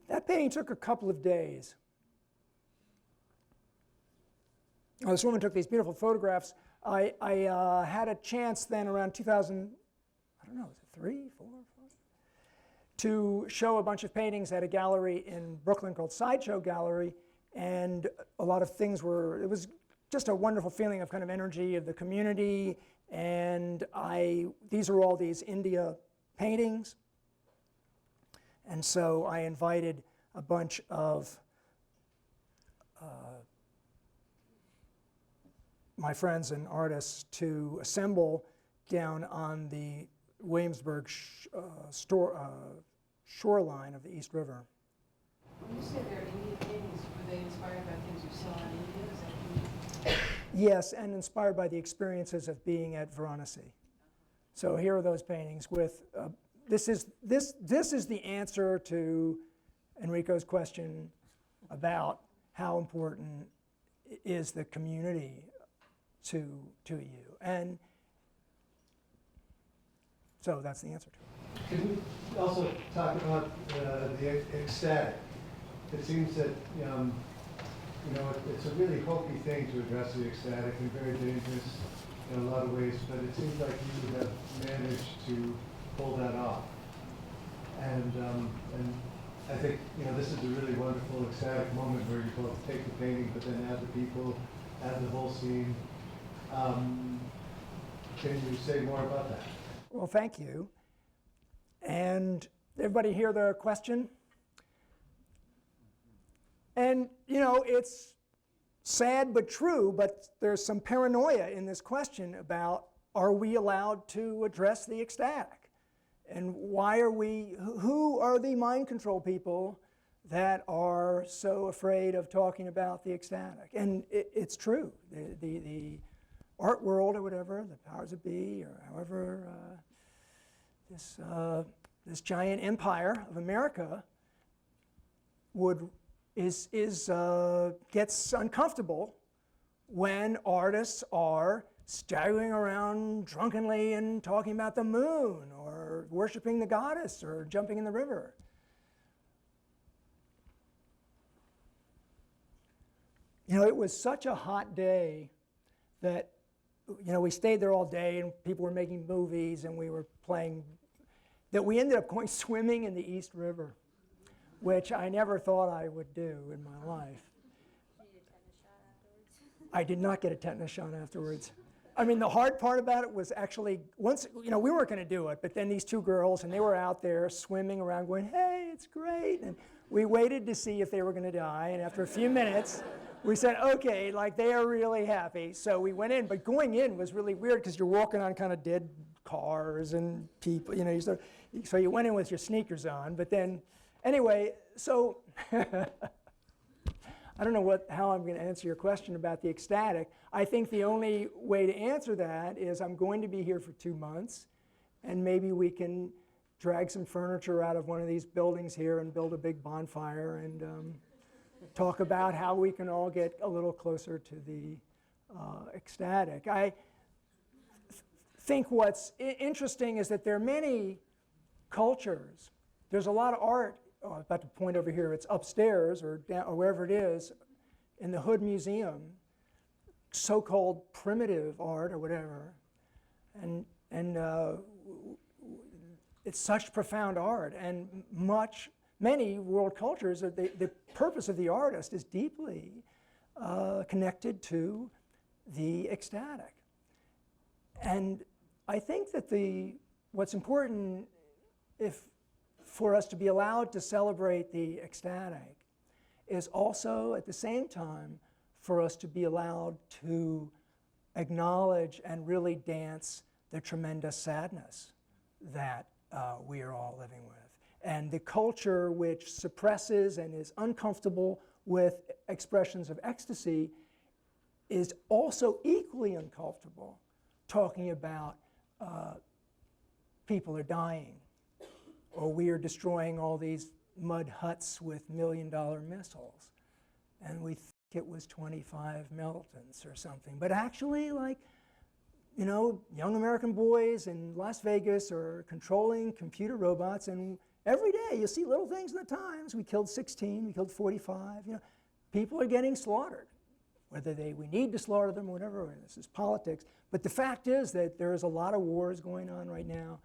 That painting took a couple of days. This woman took these beautiful photographs. I had a chance then around 2000, I don't know, was it 3, 4, 5? To show a bunch of paintings at a gallery in Brooklyn called Sideshow Gallery, and a lot of things it was just a wonderful feeling of kind of energy of the community, and these are all these India paintings. And so I invited a bunch of my friends and artists to assemble down on the Williamsburg shoreline of the East River. When you say they're Indian paintings, were they inspired by things you saw in India? Is that what you... Yes, and inspired by the experiences of being at Varanasi. So here are those paintings with, this is the answer to Enrico's question about how important is the community to you. And so that's the answer to it. Could we also talk about the ecstatic? It seems that it's a really hokey thing to address the ecstatic and very dangerous in a lot of ways, but it seems like you have managed to pull that off. And I think this is a really wonderful ecstatic moment where you both take the painting, but then add the people, add the whole scene. Can you say more about that? Well, thank you. And everybody hear the question? And, you know, it's sad but true, but there's some paranoia in this question about, are we allowed to address the ecstatic? And why are we, who are the mind control people that are so afraid of talking about the ecstatic? And it's true. The art world or whatever, the powers that be, or however, this giant empire of America gets uncomfortable when artists are staggering around drunkenly and talking about the moon or worshiping the goddess or jumping in the river. You know, it was such a hot day that, you know, we stayed there all day and people were making movies and we were playing, that we ended up going swimming in the East River, which I never thought I would do in my life. I did not get a tetanus shot afterwards. I mean, the hard part about it was actually, once, you know, we weren't going to do it, but then these two girls, and they were out there swimming around going, hey, it's great. And we waited to see if they were going to die, and after a few minutes, we said, okay, like they are really happy. So we went in, but going in was really weird because you're walking on kind of dead cars and people, you know, so you went in with your sneakers on, but then, anyway, so I don't know how I'm going to answer your question about the ecstatic. I think the only way to answer that is I'm going to be here for 2 months, and maybe we can drag some furniture out of one of these buildings here and build a big bonfire and talk about how we can all get a little closer to the ecstatic. I think what's interesting is that there are many cultures. There's a lot of art. Oh, I'm about to point over here. It's upstairs or down, or wherever it is in the Hood Museum, so-called primitive art or whatever. And it's such profound art. And many world cultures, the purpose of the artist is deeply connected to the ecstatic. And I think that what's important for us to be allowed to celebrate the ecstatic is also at the same time for us to be allowed to acknowledge and really dance the tremendous sadness that we are all living with. And the culture which suppresses and is uncomfortable with expressions of ecstasy is also equally uncomfortable talking about people are dying, or we are destroying all these mud huts with $1 million missiles, and we think it was 25 militants or something. But actually, like, you know, young American boys in Las Vegas are controlling computer robots, and every day you see little things in the Times. We killed 16, we killed 45. You know, people are getting slaughtered, whether we need to slaughter them or whatever. And this is politics. But the fact is that there is a lot of wars going on right now.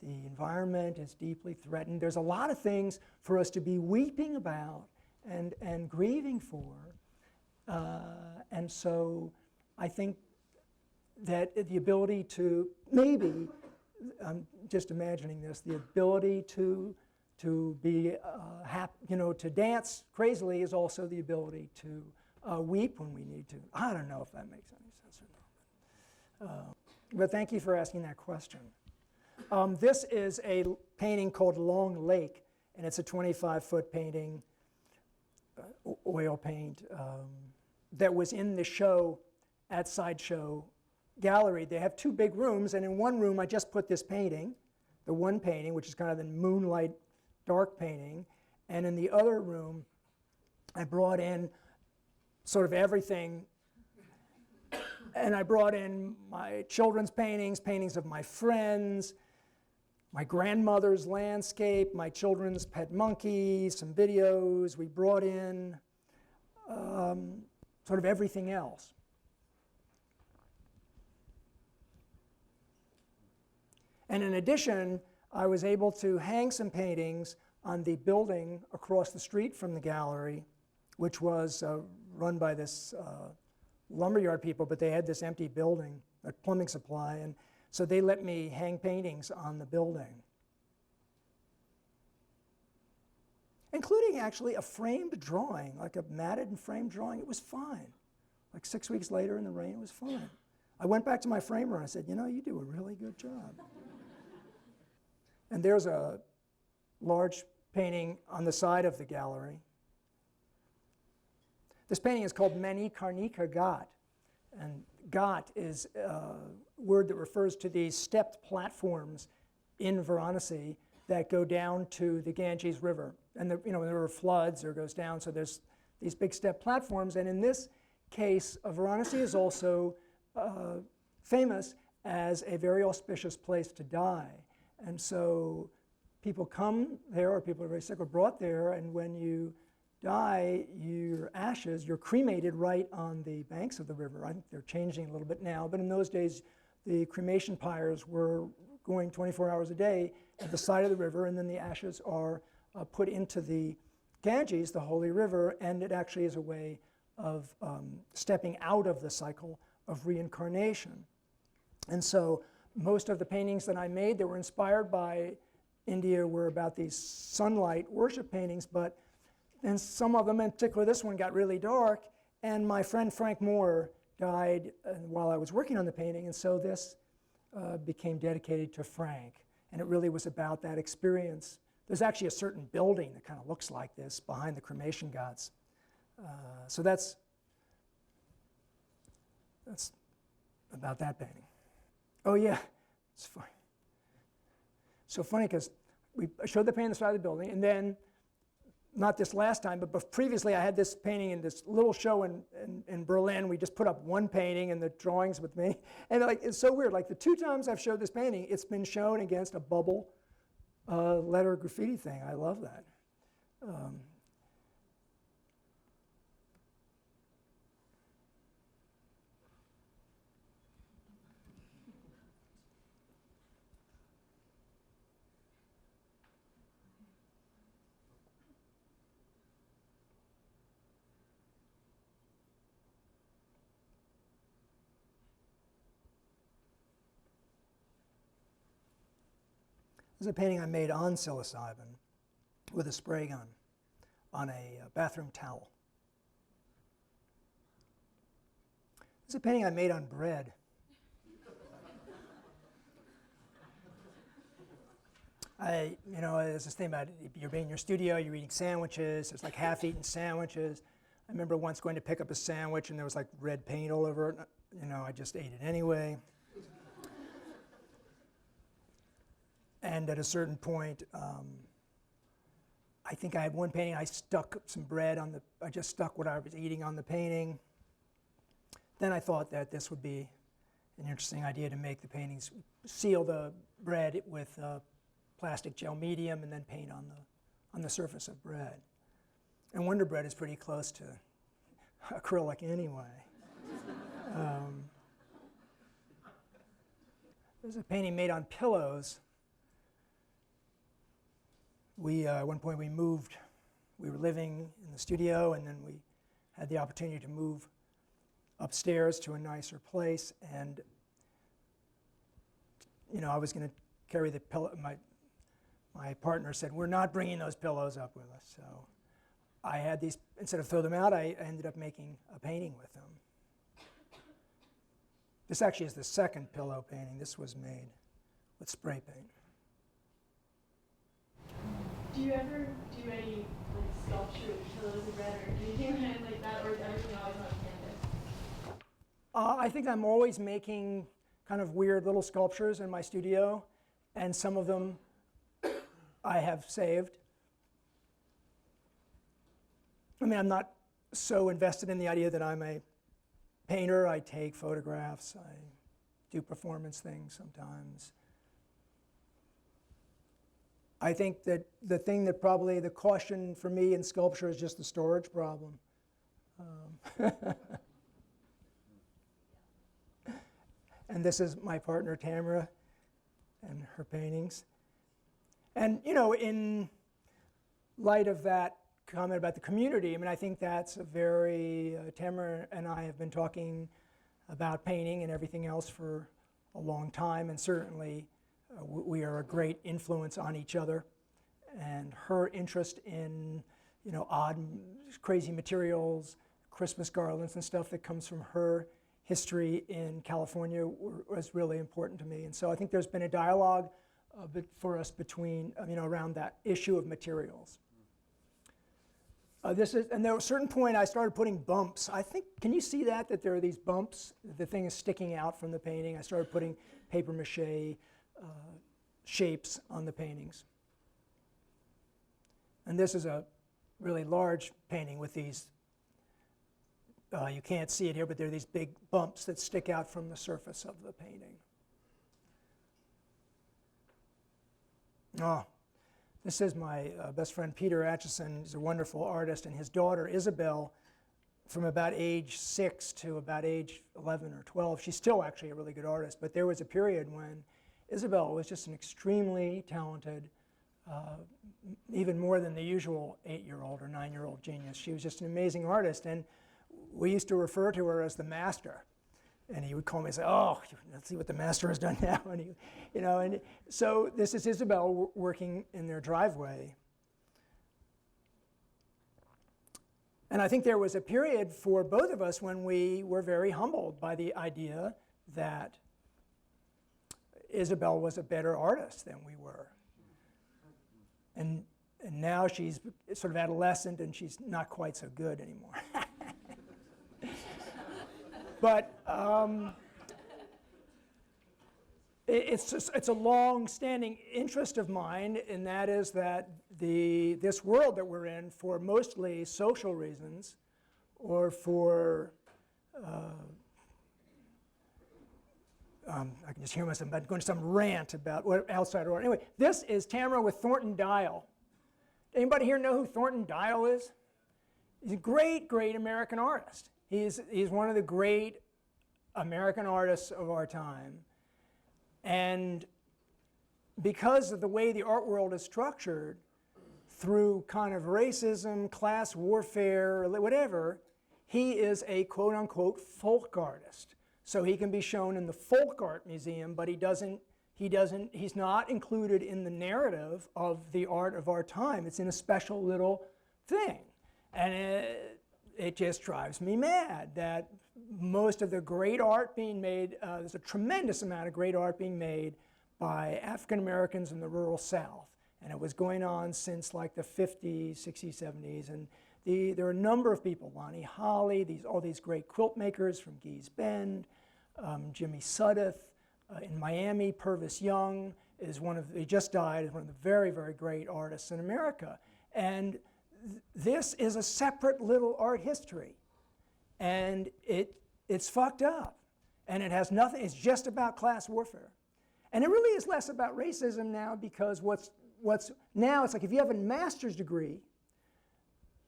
The environment is deeply threatened. There's a lot of things for us to be weeping about and grieving for. And so I think that the ability to, maybe, I'm just imagining this, the ability to be happy, you know, to dance crazily is also the ability to weep when we need to. I don't know if that makes any sense or not. But thank you for asking that question. This is a painting called Long Lake, and it's a 25-foot painting, oil paint, that was in the show at Sideshow Gallery. They have 2 big rooms, and in one room I just put this painting, the one painting, which is kind of the moonlight dark painting, and in the other room I brought in sort of everything. And I brought in my children's paintings, paintings of my friends, my grandmother's landscape, my children's pet monkey, some videos. We brought in sort of everything else. And in addition, I was able to hang some paintings on the building across the street from the gallery, which was run by this lumberyard people, but they had this empty building, a plumbing supply, and so they let me hang paintings on the building. including actually a framed drawing, like a matted and framed drawing. It was fine. Like 6 weeks later in the rain, it was fine. I went back to my framer and I said, you know, you do a really good job. And there's a large painting on the side of the gallery. This painting is called Meni Karnika Ghat. And ghat is a word that refers to these stepped platforms in Varanasi that go down to the Ganges River. And when there are floods, or it goes down, so there's these big step platforms. And in this case, Varanasi is also famous as a very auspicious place to die. And so people come there, or people are very sick, are brought there, and when you die, your ashes, you're cremated right on the banks of the river. I think they're changing a little bit now, but in those days, the cremation pyres were going 24 hours a day at the side of the river, and then the ashes are put into the Ganges, the holy river, and it actually is a way of stepping out of the cycle of reincarnation. And so most of the paintings that I made that were inspired by India were about these sunlight worship paintings, but then some of them, in particular this one, got really dark, and my friend Frank Moore died while I was working on the painting, and so this became dedicated to Frank, and it really was about that experience. There's actually a certain building that kind of looks like this behind the cremation ghats. So that's about that painting. Oh yeah, it's funny. So funny because I showed the painting on the side of the building, and then, not this last time, but previously I had this painting in this little show in Berlin. We just put up one painting and the drawings with me. And it's so weird. Like the 2 times I've showed this painting, it's been shown against a bubble letter graffiti thing. I love that. This is a painting I made on psilocybin with a spray gun on a bathroom towel. This is a painting I made on bread. There's this thing about you're being in your studio, you're eating sandwiches, there's like half-eaten sandwiches. I remember once going to pick up a sandwich and there was like red paint all over it. I just ate it anyway. And at a certain point, I think I had one painting, I stuck some bread on I just stuck what I was eating on the painting. Then I thought that this would be an interesting idea to make the paintings, seal the bread with plastic gel medium and then paint on the surface of bread. And Wonder Bread is pretty close to acrylic anyway. There's a painting made on pillows. At one point we moved. We were living in the studio, and then we had the opportunity to move upstairs to a nicer place. And I was going to carry the pillow. My partner said, "We're not bringing those pillows up with us." So I had these. Instead of throw them out, I ended up making a painting with them. This actually is the second pillow painting. This was made with spray paint. Do you ever do any sculpture with pillows of bread or anything like that, or is everything always on canvas? I think I'm always making kind of weird little sculptures in my studio, and some of them I have saved. I'm not so invested in the idea that I'm a painter. I take photographs, I do performance things sometimes. I think that the thing that probably the caution for me in sculpture is just the storage problem. And this is my partner Tamara and her paintings. And in light of that comment about the community, I think that's a very, Tamara and I have been talking about painting and everything else for a long time, and certainly we are a great influence on each other. and her interest in, odd, crazy materials, Christmas garlands and stuff that comes from her history in California was really important to me. And so I think there's been a dialogue for us between, around that issue of materials. And there was a certain point I started putting bumps. I think, can you see that there are these bumps? The thing is sticking out from the painting. I started putting paper mache shapes on the paintings. And this is a really large painting with these, you can't see it here, but there are these big bumps that stick out from the surface of the painting. Oh, this is my best friend Peter Atchison. He's a wonderful artist, and his daughter Isabel, from about age 6 to about age 11 or 12, she's still actually a really good artist, but there was a period when Isabel was just an extremely talented, even more than the usual 8-year-old or 9-year-old genius. She was just an amazing artist, and we used to refer to her as the master. And he would call me and say, "Oh, let's see what the master has done now." And and so this is Isabel working in their driveway. And I think there was a period for both of us when we were very humbled by the idea that Isabel was a better artist than we were. And now she's sort of adolescent and she's not quite so good anymore. But it's a long-standing interest of mine, and that is that this world that we're in, for mostly social reasons, or for I can just hear myself going to some rant about what outside art. Anyway, this is Tamara with Thornton Dial. Anybody here know who Thornton Dial is? He's a great, great American artist. He's one of the great American artists of our time. And because of the way the art world is structured, through kind of racism, class warfare, whatever, he is a quote-unquote folk artist. So he can be shown in the Folk Art Museum, but he's not included in the narrative of the art of our time. It's in a special little thing. And it just drives me mad that most of the great art being made, there's a tremendous amount of great art being made by African Americans in the rural South. And it was going on since like the 50s, 60s, 70s. And there are a number of people, Lonnie Holly, all these great quilt makers from Gee's Bend, Jimmy Sudduth. In Miami, Purvis Young he just died, is one of the very, very great artists in America. And this is a separate little art history, and it's fucked up, and it has nothing. It's just about class warfare, and it really is less about racism now, because what's now, it's like if you have a master's degree,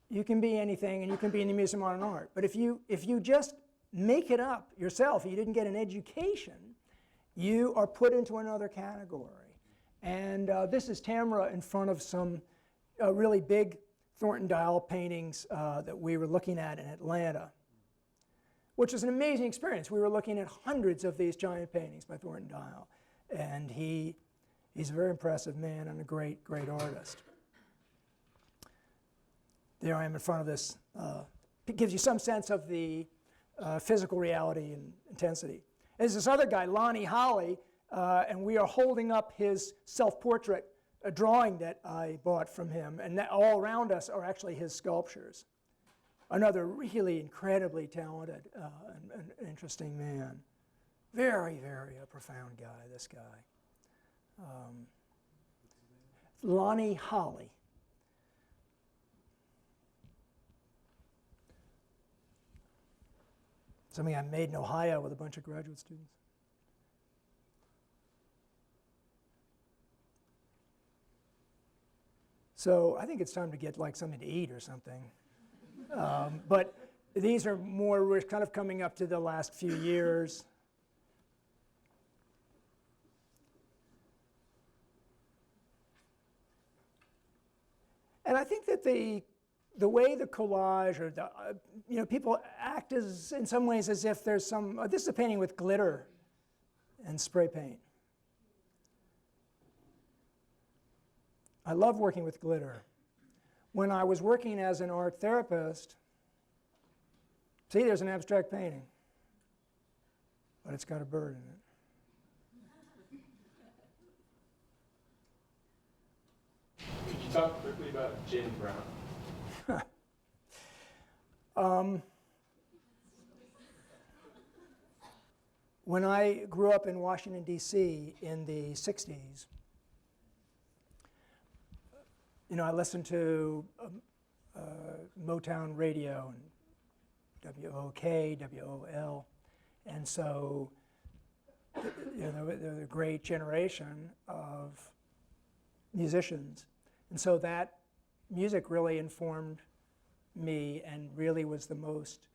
you can be anything, and you can be in the Museum of Modern Art. But if you just make it up yourself, you didn't get an education, you are put into another category. And this is Tamara in front of some really big Thornton Dial paintings that we were looking at in Atlanta, which was an amazing experience. We were looking at hundreds of these giant paintings by Thornton Dial, and he's a very impressive man and a great, great artist. There I am in front of this. It gives you some sense of the physical reality and intensity. There's this other guy, Lonnie Holly, and we are holding up his self-portrait, a drawing that I bought from him, and all around us are actually his sculptures. Another really incredibly talented and interesting man. Very, very profound guy, this guy. Lonnie Holly. Something I made in Ohio with a bunch of graduate students. So I think it's time to get like something to eat or something. But these are more, we're kind of coming up to the last few years. And I think that the way the collage, or people act as, in some ways, as if there's some, this is a painting with glitter and spray paint. I love working with glitter. When I was working as an art therapist, see, there's an abstract painting, but it's got a bird in it. Could you talk quickly about James Brown? When I grew up in Washington, D.C. in the 60s, you know, I listened to Motown radio and WOK, WOL, and so you know, there was a great generation of musicians. And so that music really informed me and really was the most,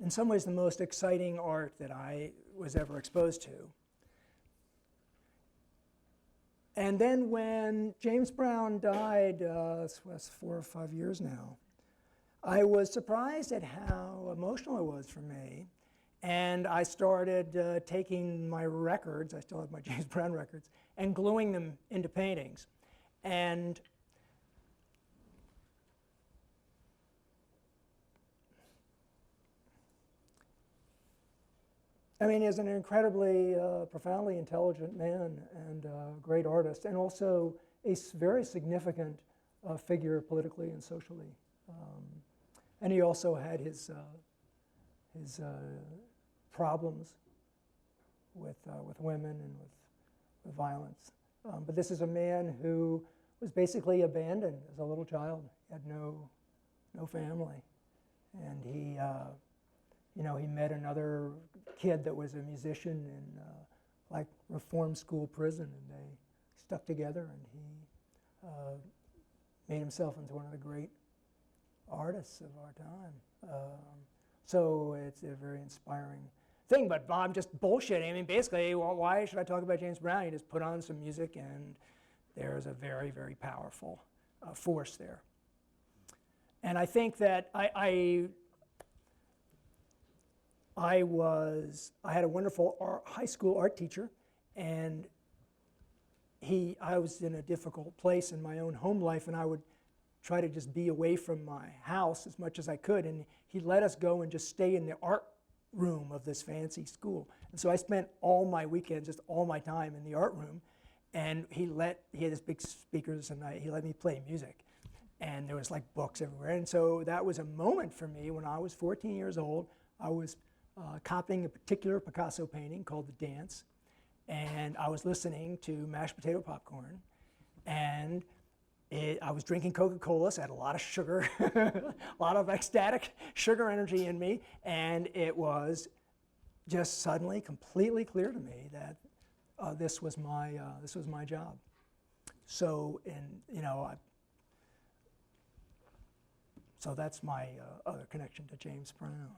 in some ways, the most exciting art that I was ever exposed to. And then when James Brown died, it's 4 or 5 years now, I was surprised at how emotional it was for me. And I started taking my records, I still have my James Brown records, and gluing them into paintings. And I mean, he's an incredibly profoundly intelligent man and great artist, and also a very significant figure politically and socially. And he also had his problems with women and with violence. But this is a man who was basically abandoned as a little child. He had no family, and he, you know, he met another kid that was a musician in like reform school prison, and they stuck together, and he made himself into one of the great artists of our time. So it's a very inspiring thing, but I'm just bullshitting. I mean, basically, well, why should I talk about James Brown? You just put on some music, and there's a very, very powerful force there. And I think that I had a wonderful high school art teacher, and I was in a difficult place in my own home life, and I would try to just be away from my house as much as I could, and he let us go and just stay in the art room of this fancy school. And so I spent all my weekends, just all my time in the art room, and he had his big speakers, and he let me play music. And there was like books everywhere. And so that was a moment for me when I was 14 years old. I was copying a particular Picasso painting called The Dance, and I was listening to Mashed Potato Popcorn, and I was drinking Coca-Cola, so I had a lot of sugar, a lot of ecstatic sugar energy in me, and it was just suddenly completely clear to me that this was my job. So, you know, so that's my other connection to James Brown.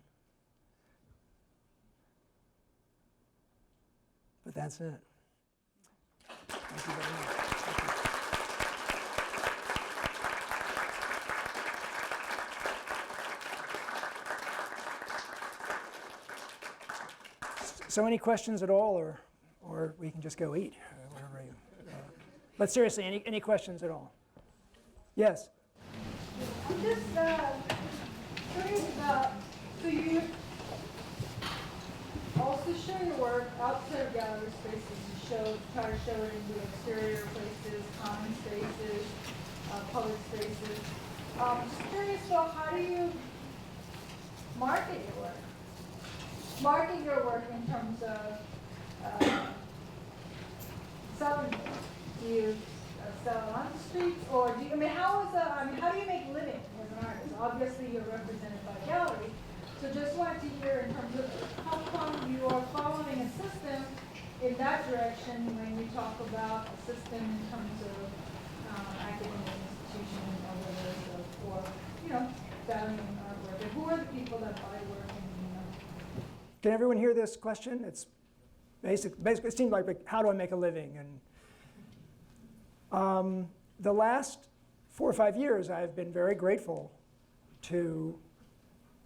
But that's it. Thank you very much. So any questions at all, or we can just go eat, whatever you. But seriously, any questions at all? Yes. I'm just curious about, so you also show your work outside of gallery spaces. You try to show it in the exterior places, common spaces, public spaces. Just curious about how do you market your work? Market your work in terms of selling it. Do you sell it on the streets, or do you, how do you make a living as an artist? Obviously, you're represented by a gallery. So just wanted to hear in terms of how come you are following a system in that direction when you talk about a system in terms of academic institutions or whether it's for, you know, valuing artwork. And who are the people that buy work and, you know? Can everyone hear this question? It's basically it seems like how do I make a living? And the last 4 or 5 years, I've been very grateful to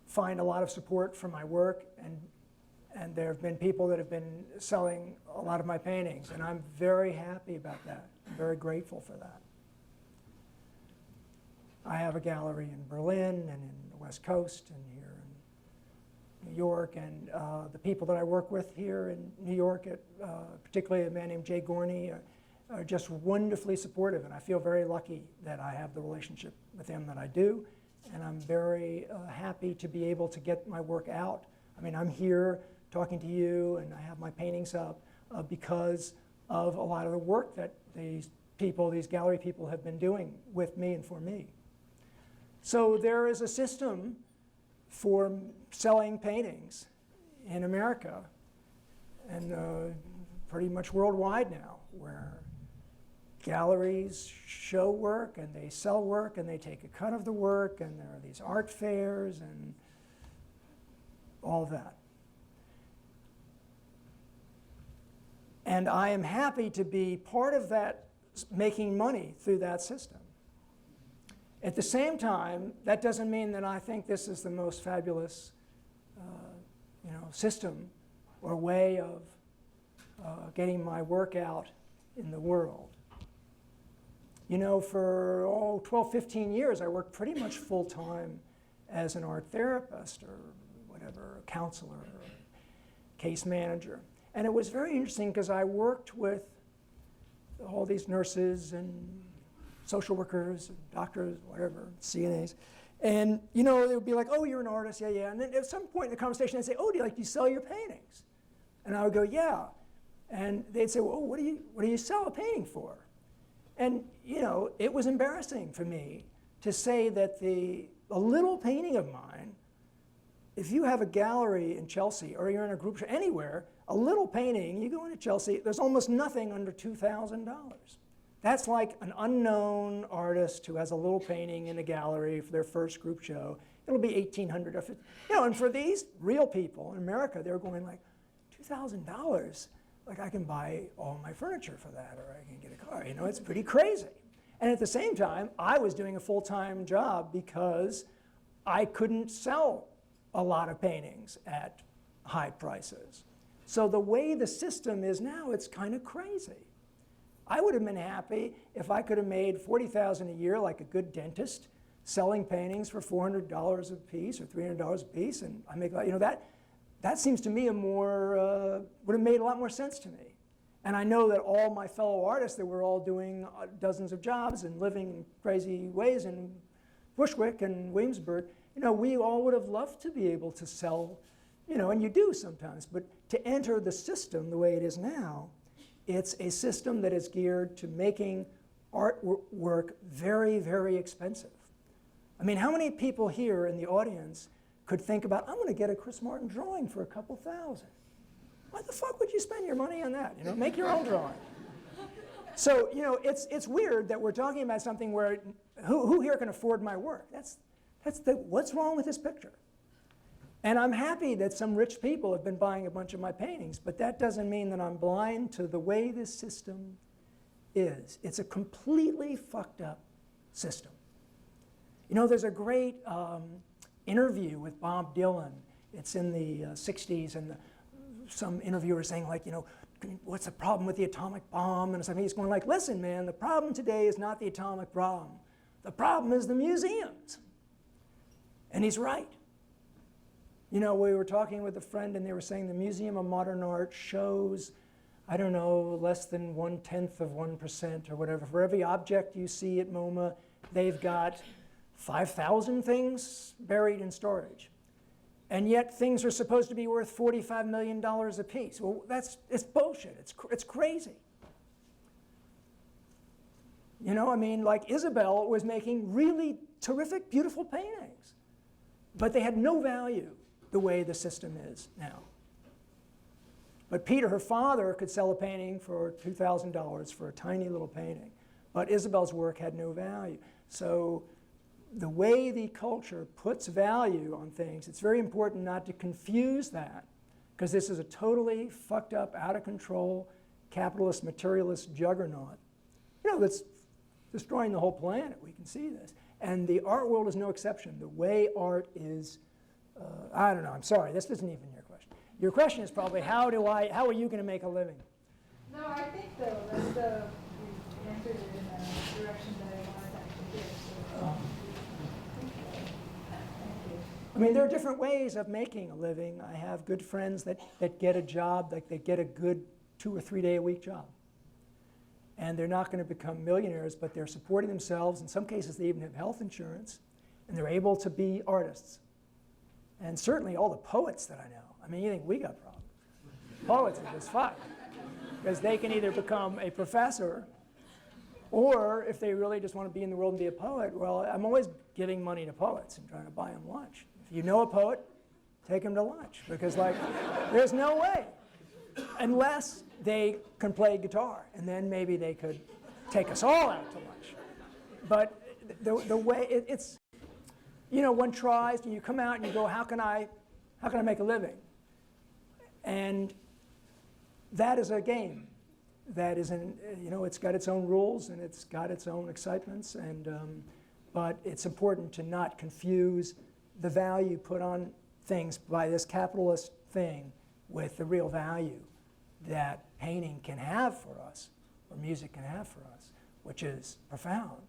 find a lot of support for my work, and there have been people that have been selling a lot of my paintings, and I'm very happy about that. I'm very grateful for that. I have a gallery in Berlin and in the West Coast and here in New York, and the people that I work with here in New York, particularly a man named Jay Gorney, are just wonderfully supportive, and I feel very lucky that I have the relationship with them that I do, and I'm very happy to be able to get my work out. I mean, I'm here talking to you, and I have my paintings up because of a lot of the work that these people, these gallery people, have been doing with me and for me. So there is a system for selling paintings in America and pretty much worldwide now, where galleries show work and they sell work and they take a cut of the work, and there are these art fairs and all of that. And I am happy to be part of that, making money through that system. At the same time, that doesn't mean that I think this is the most fabulous system or way of getting my work out in the world. You know, for 12, 15 years, I worked pretty much full-time as an art therapist or whatever, a counselor or a case manager. And it was very interesting because I worked with all these nurses and social workers, and doctors, whatever, CNAs. And, you know, they would be like, oh, you're an artist, yeah, yeah. And then at some point in the conversation, they'd say, oh, do you sell your paintings? And I would go, yeah. And they'd say, well, what do you sell a painting for? And, you know, it was embarrassing for me to say that a little painting of mine, if you have a gallery in Chelsea or you're in a group show anywhere, a little painting, you go into Chelsea, there's almost nothing under $2,000. That's like an unknown artist who has a little painting in a gallery for their first group show. It'll be $1,800 or $1,500. You know, and for these real people in America, they're going like, $2,000? Like, I can buy all my furniture for that, or I can get a car. You know, it's pretty crazy. And at the same time, I was doing a full-time job because I couldn't sell a lot of paintings at high prices. So the way the system is now, it's kind of crazy. I would have been happy if I could have made $40,000 a year like a good dentist, selling paintings for $400 a piece or $300 a piece, and I make, you know, that seems to me would have made a lot more sense to me. And I know that all my fellow artists that were all doing dozens of jobs and living in crazy ways in Bushwick and Williamsburg, you know, we all would have loved to be able to sell, you know, and you do sometimes, but to enter the system the way it is now, it's a system that is geared to making artwork very, very expensive. I mean, how many people here in the audience could think about, I'm going to get a Chris Martin drawing for a couple thousand? Why the fuck would you spend your money on that? You know, make your own drawing. So, you know, it's weird that we're talking about something where, who here can afford my work? What's wrong with this picture? And I'm happy that some rich people have been buying a bunch of my paintings, but that doesn't mean that I'm blind to the way this system is. It's a completely fucked up system. You know, there's a great interview with Bob Dylan. It's in the 60s, and some interviewer saying, like, you know, what's the problem with the atomic bomb? And something. He's going like, listen, man, the problem today is not the atomic bomb. The problem is the museums. And he's right. You know, we were talking with a friend, and they were saying the Museum of Modern Art shows, I don't know, less than 1/10 of 1% or whatever. For every object you see at MoMA, they've got 5,000 things buried in storage. And yet things are supposed to be worth $45 million a piece. Well, it's bullshit. It's crazy. You know, I mean, like Isabel was making really terrific, beautiful paintings, but they had no value the way the system is now. But Peter, her father, could sell a painting for $2,000 for a tiny little painting. But Isabel's work had no value. So the way the culture puts value on things, it's very important not to confuse that, because this is a totally fucked up, out of control, capitalist, materialist juggernaut, you know, that's destroying the whole planet. We can see this. And the art world is no exception. The way art is, I don't know, I'm sorry, this isn't even your question. Your question is probably, how are you going to make a living? No, I think though, you answered it in a direction that I wanted to actually hear. So, I mean, there are different ways of making a living. I have good friends that get a job, like they get a good 2 or 3 day a week job. And they're not going to become millionaires, but they're supporting themselves. In some cases, they even have health insurance, and they're able to be artists. And certainly all the poets that I know, I mean, you think we got problems. Poets are just fine, because they can either become a professor, or if they really just want to be in the world and be a poet, well, I'm always giving money to poets and trying to buy them lunch. If you know a poet, take them to lunch, because like, there's no way, unless they can play guitar, and then maybe they could take us all out to lunch. But the way it's, you know, one tries, and you come out and you go, how can I make a living? And that is a game. That is, you know, it's got its own rules and it's got its own excitements, and but it's important to not confuse the value put on things by this capitalist thing with the real value that painting can have for us, or music can have for us, which is profound.